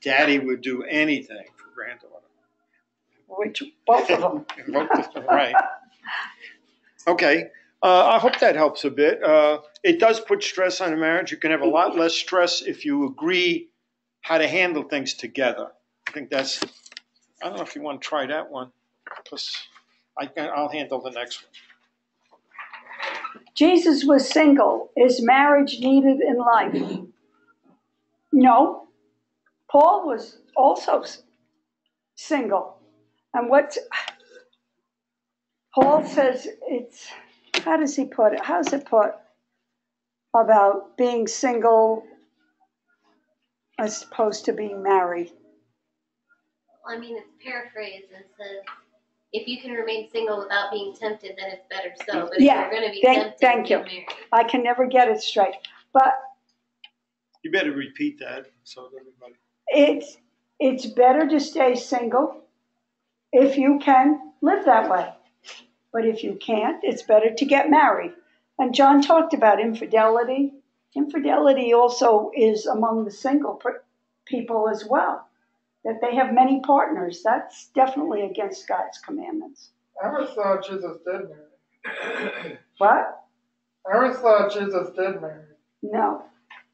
Daddy would do anything for granddaughter. Which, both of them. Right. Okay. I hope that helps a bit. It does put stress on a marriage. You can have a lot less stress if you agree how to handle things together. I think that's, I don't know if you want to try that one, because I'll handle the next one. Jesus was single. Is marriage needed in life? No. Paul was also single. And what Paul says, it's, how does he put it? How does it put about being single as opposed to being married? Well, I mean, it's paraphrased and says, if you can remain single without being tempted, then it's better so. But if you're going to be tempted, thank you. get married. I can never get it straight. But You better repeat that so that everybody. it's better to stay single if you can live that way. But if you can't, it's better to get married. And John talked about infidelity. Infidelity also is among the single people as well, that they have many partners. That's definitely against God's commandments. I always thought Jesus did marry. What? I always thought Jesus did marry.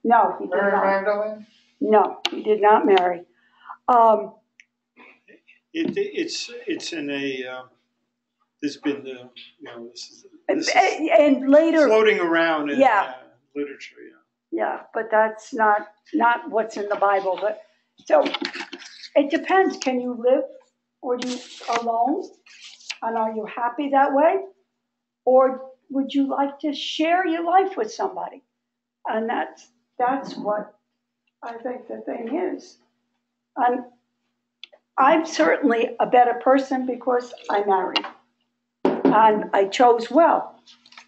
No, he did Mary not. Magdalene? No, he did not marry. It's in a. There's been this is and later, floating around in literature. yeah, but that's not what's in the Bible. But so it depends. Can you live or do you alone? And are you happy that way? Or would you like to share your life with somebody? And that's what I think the thing is. And I'm certainly a better person because I married. And I chose well.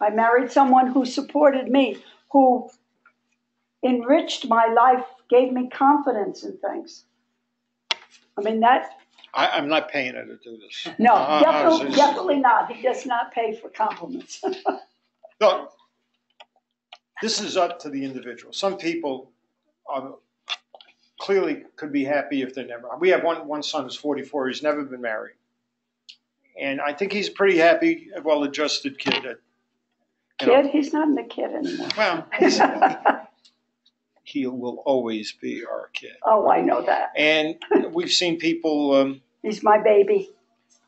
I married someone who supported me, who enriched my life, gave me confidence in things. I mean, that, I'm not paying her to do this. no, I was definitely not. He does not pay for compliments. No, this is up to the individual. Some people clearly could be happy if they never. We have one son who's 44. He's never been married, and I think he's a pretty happy, well-adjusted kid. Kid? He's not a kid anymore. Well, he will always be our kid. Oh, I know that. And we've seen people. He's my baby.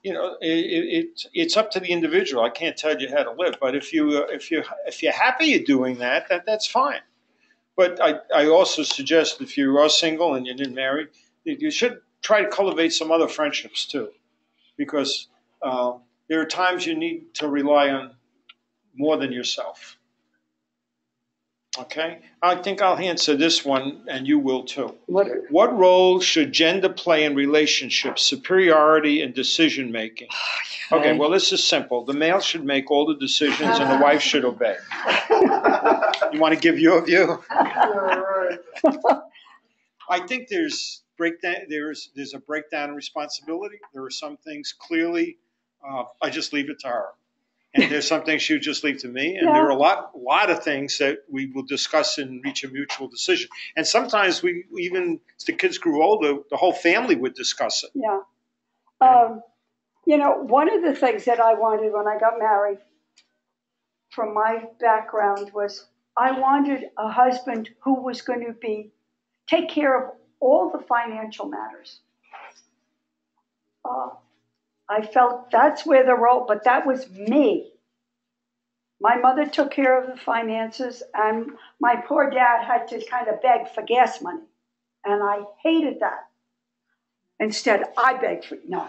You know, it's up to the individual. I can't tell you how to live, but if you're happy you're doing that, that's fine. But I also suggest if you are single and you're married, you should try to cultivate some other friendships too, because there are times you need to rely on more than yourself. Okay? I think I'll answer this one, and you will too. What role should gender play in relationships, superiority, and decision making? Okay, well, this is simple. The male should make all the decisions, and the wife should obey. You want to give your view? I think there's a breakdown in responsibility. There are some things clearly I just leave it to her. And there's some things she would just leave to me. And there are a lot of things that we will discuss and reach a mutual decision. And sometimes we even, as the kids grew older, the whole family would discuss it. Yeah. You know, one of the things that I wanted when I got married from my background was I wanted a husband who was going to take care of all the financial matters. I felt that's where the role, but that was me. My mother took care of the finances, and my poor dad had to kind of beg for gas money. And I hated that. Instead, I begged for, no.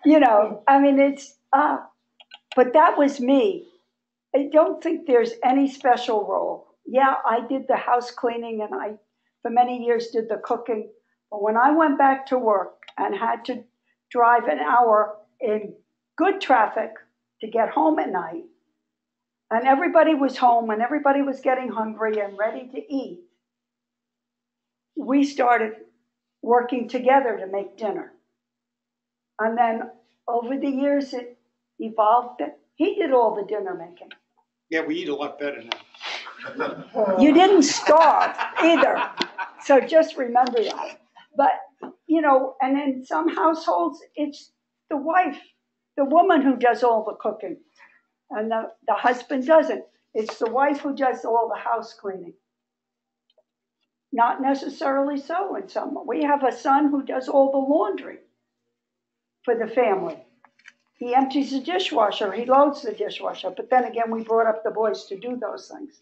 You know, I mean, but that was me. I don't think there's any special role. Yeah, I did the house cleaning, and I, for many years, did the cooking. But when I went back to work and had to drive an hour in good traffic to get home at night, and everybody was home and everybody was getting hungry and ready to eat, we started working together to make dinner. And then over the years it evolved that he did all the dinner making. Yeah, we eat a lot better now. You didn't starve either, so just remember that. But you know, and in some households, it's the wife, the woman who does all the cooking, and the husband doesn't. It's the wife who does all the house cleaning. Not necessarily so in some. We have a son who does all the laundry for the family. He empties the dishwasher, he loads the dishwasher, but then again, we brought up the boys to do those things.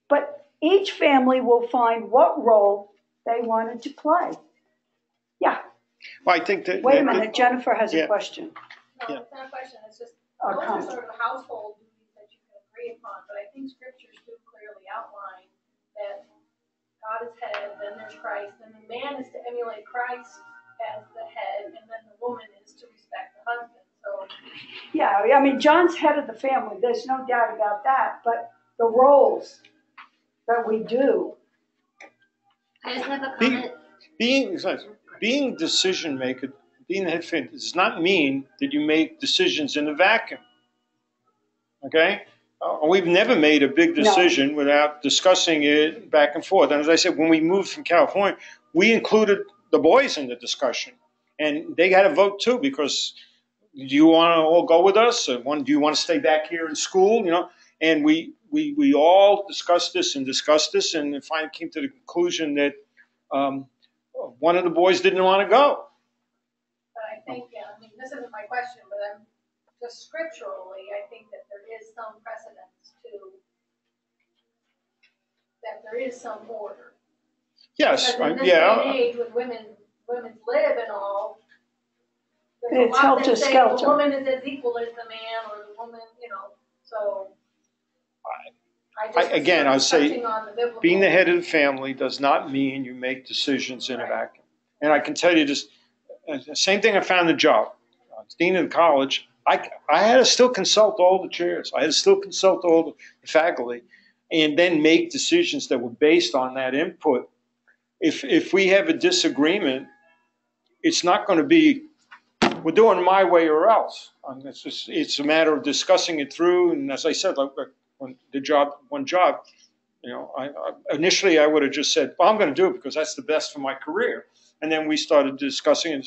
But each family will find what role they wanted to play. Yeah. Well, I think that. Wait a minute, Jennifer has a question. No, it's not a question, it's just, those are sort of household duties that you can agree upon, but I think scriptures do clearly outline that God is head, then there's Christ, and the man is to emulate Christ as the head, and then the woman is to respect the husband, so. Yeah, I mean, John's head of the family, there's no doubt about that, but the roles that we do. I just have a comment. Being decision maker, being the head fan, does not mean that you make decisions in a vacuum. Okay? We've never made a big decision without discussing it back and forth. And as I said, when we moved from California, we included the boys in the discussion. And they had a vote too, because do you want to all go with us? Or do you want to stay back here in school? You know, and we all discussed this, and finally came to the conclusion that one of the boys didn't want to go. But I think, I mean, this isn't my question, but I'm just scripturally, I think that there is some precedence that there is some order. Yes, because in this day and age, with women's lib and all, there's a lot that say the woman is as equal as the man, or the woman, you know, so. I'd say being the head of the family does not mean you make decisions in a vacuum. And I can tell you just, same thing I found the job. As dean of the college, I had to still consult all the chairs. I had to still consult all the faculty and then make decisions that were based on that input. If we have a disagreement, it's not going to be, we're doing my way or else. It's a matter of discussing it through. And as I said, like one job, initially I would have just said, well, I'm going to do it because that's the best for my career. And then we started discussing and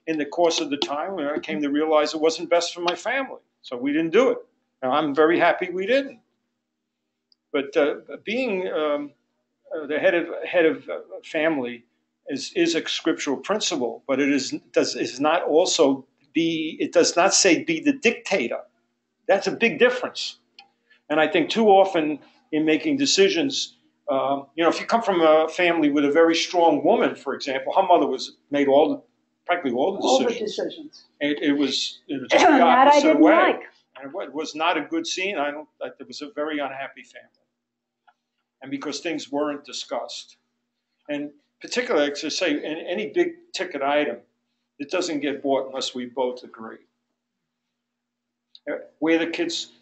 in the course of the time, I came to realize it wasn't best for my family. So we didn't do it. Now, I'm very happy we didn't. But being the head of family is a scriptural principle, but it does not say be the dictator. That's a big difference. And I think too often in making decisions, if you come from a family with a very strong woman, for example, her mother made practically all the decisions. It was just the opposite way. Like. And it was not a good scene. It was a very unhappy family. And because things weren't discussed. And particularly, as I say, in any big ticket item, it doesn't get bought unless we both agree. Where the kids,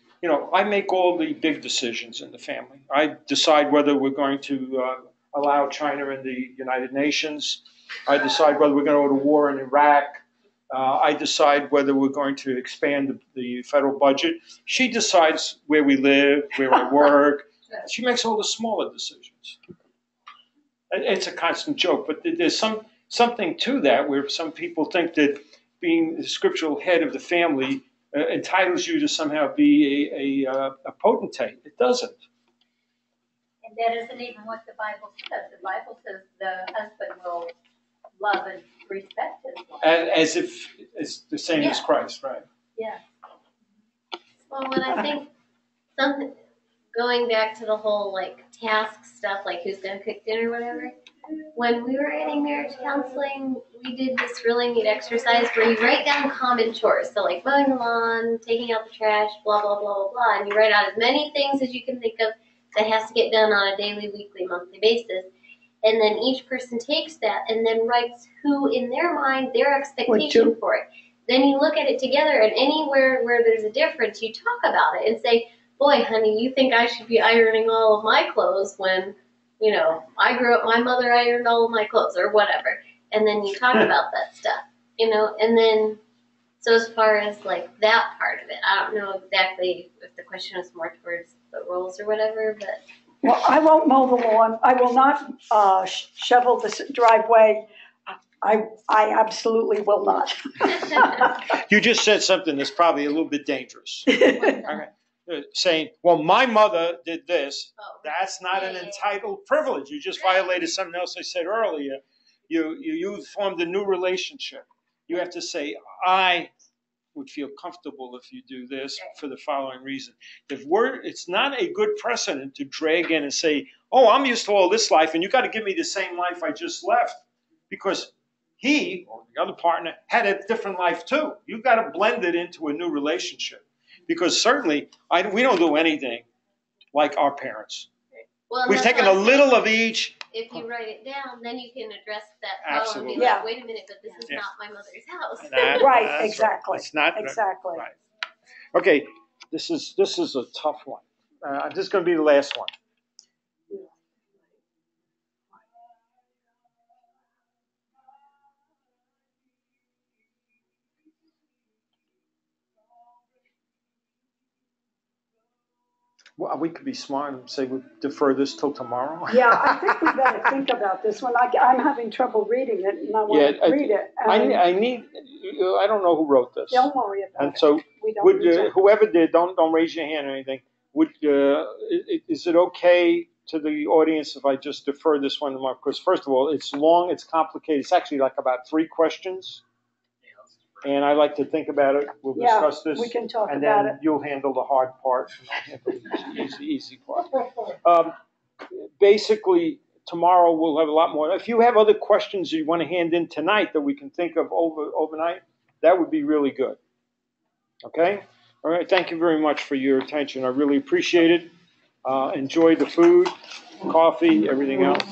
I make all the big decisions in the family. I decide whether we're going to allow China in the United Nations. I decide whether we're going to go to war in Iraq. I decide whether we're going to expand the federal budget. She decides where we live, where we work. She makes all the smaller decisions. It's a constant joke, but there's something to that where some people think that being the scriptural head of the family entitles you to somehow be a potentate. It doesn't. And that isn't even what the Bible says. The Bible says the husband will love and respect his wife. As if it's the same as Christ, right? Yeah. Well, when I think something, going back to the whole task stuff, like who's going to cook dinner or whatever, when we were getting marriage counseling, we did this really neat exercise where you write down common chores. So like mowing the lawn, taking out the trash, blah, blah, blah, blah, blah. And you write out as many things as you can think of that has to get done on a daily, weekly, monthly basis. And then each person takes that and then writes who, in their mind, their expectation for it. Then you look at it together, and anywhere where there's a difference, you talk about it and say, boy, honey, you think I should be ironing all of my clothes when, I grew up, my mother ironed all of my clothes or whatever. And then you talk about that stuff, and then, so as far as that part of it, I don't know exactly if the question was more towards the roles or whatever, but. Well, I won't mow the lawn. I will not shovel the driveway. I absolutely will not. You just said something that's probably a little bit dangerous. Saying, well, my mother did this. Oh, that's not an entitled privilege. You just violated something else I said earlier. You formed a new relationship. You have to say, I would feel comfortable if you do this for the following reason. It's not a good precedent to drag in and say, oh, I'm used to all this life, and you got to give me the same life I just left. Because he, or the other partner, had a different life too. You've got to blend it into a new relationship. Because certainly, we don't do anything like our parents. Well, we've taken a little of each. If you write it down, then you can address that problem. Absolutely. And be like, wait a minute, but this is not my mother's house. Right, exactly. Right. It's not exactly. Right. Okay, this is a tough one. This is going to be the last one. Well, we could be smart and say we'll defer this till tomorrow. Yeah, I think we better think about this one. I'm having trouble reading it, and I want to read it. I don't know who wrote this. Don't worry about it. And so, whoever did, don't raise your hand or anything. Is it okay to the audience if I just defer this one tomorrow? Because first of all, it's long, it's complicated. It's actually like about 3 questions. And I like to think about it. We'll discuss this. We can talk and about it. then you'll handle the hard part. And I'll handle the easy part. Basically, tomorrow we'll have a lot more. If you have other questions you want to hand in tonight that we can think of overnight, that would be really good. Okay? All right. Thank you very much for your attention. I really appreciate it. Enjoy the food, coffee, everything else.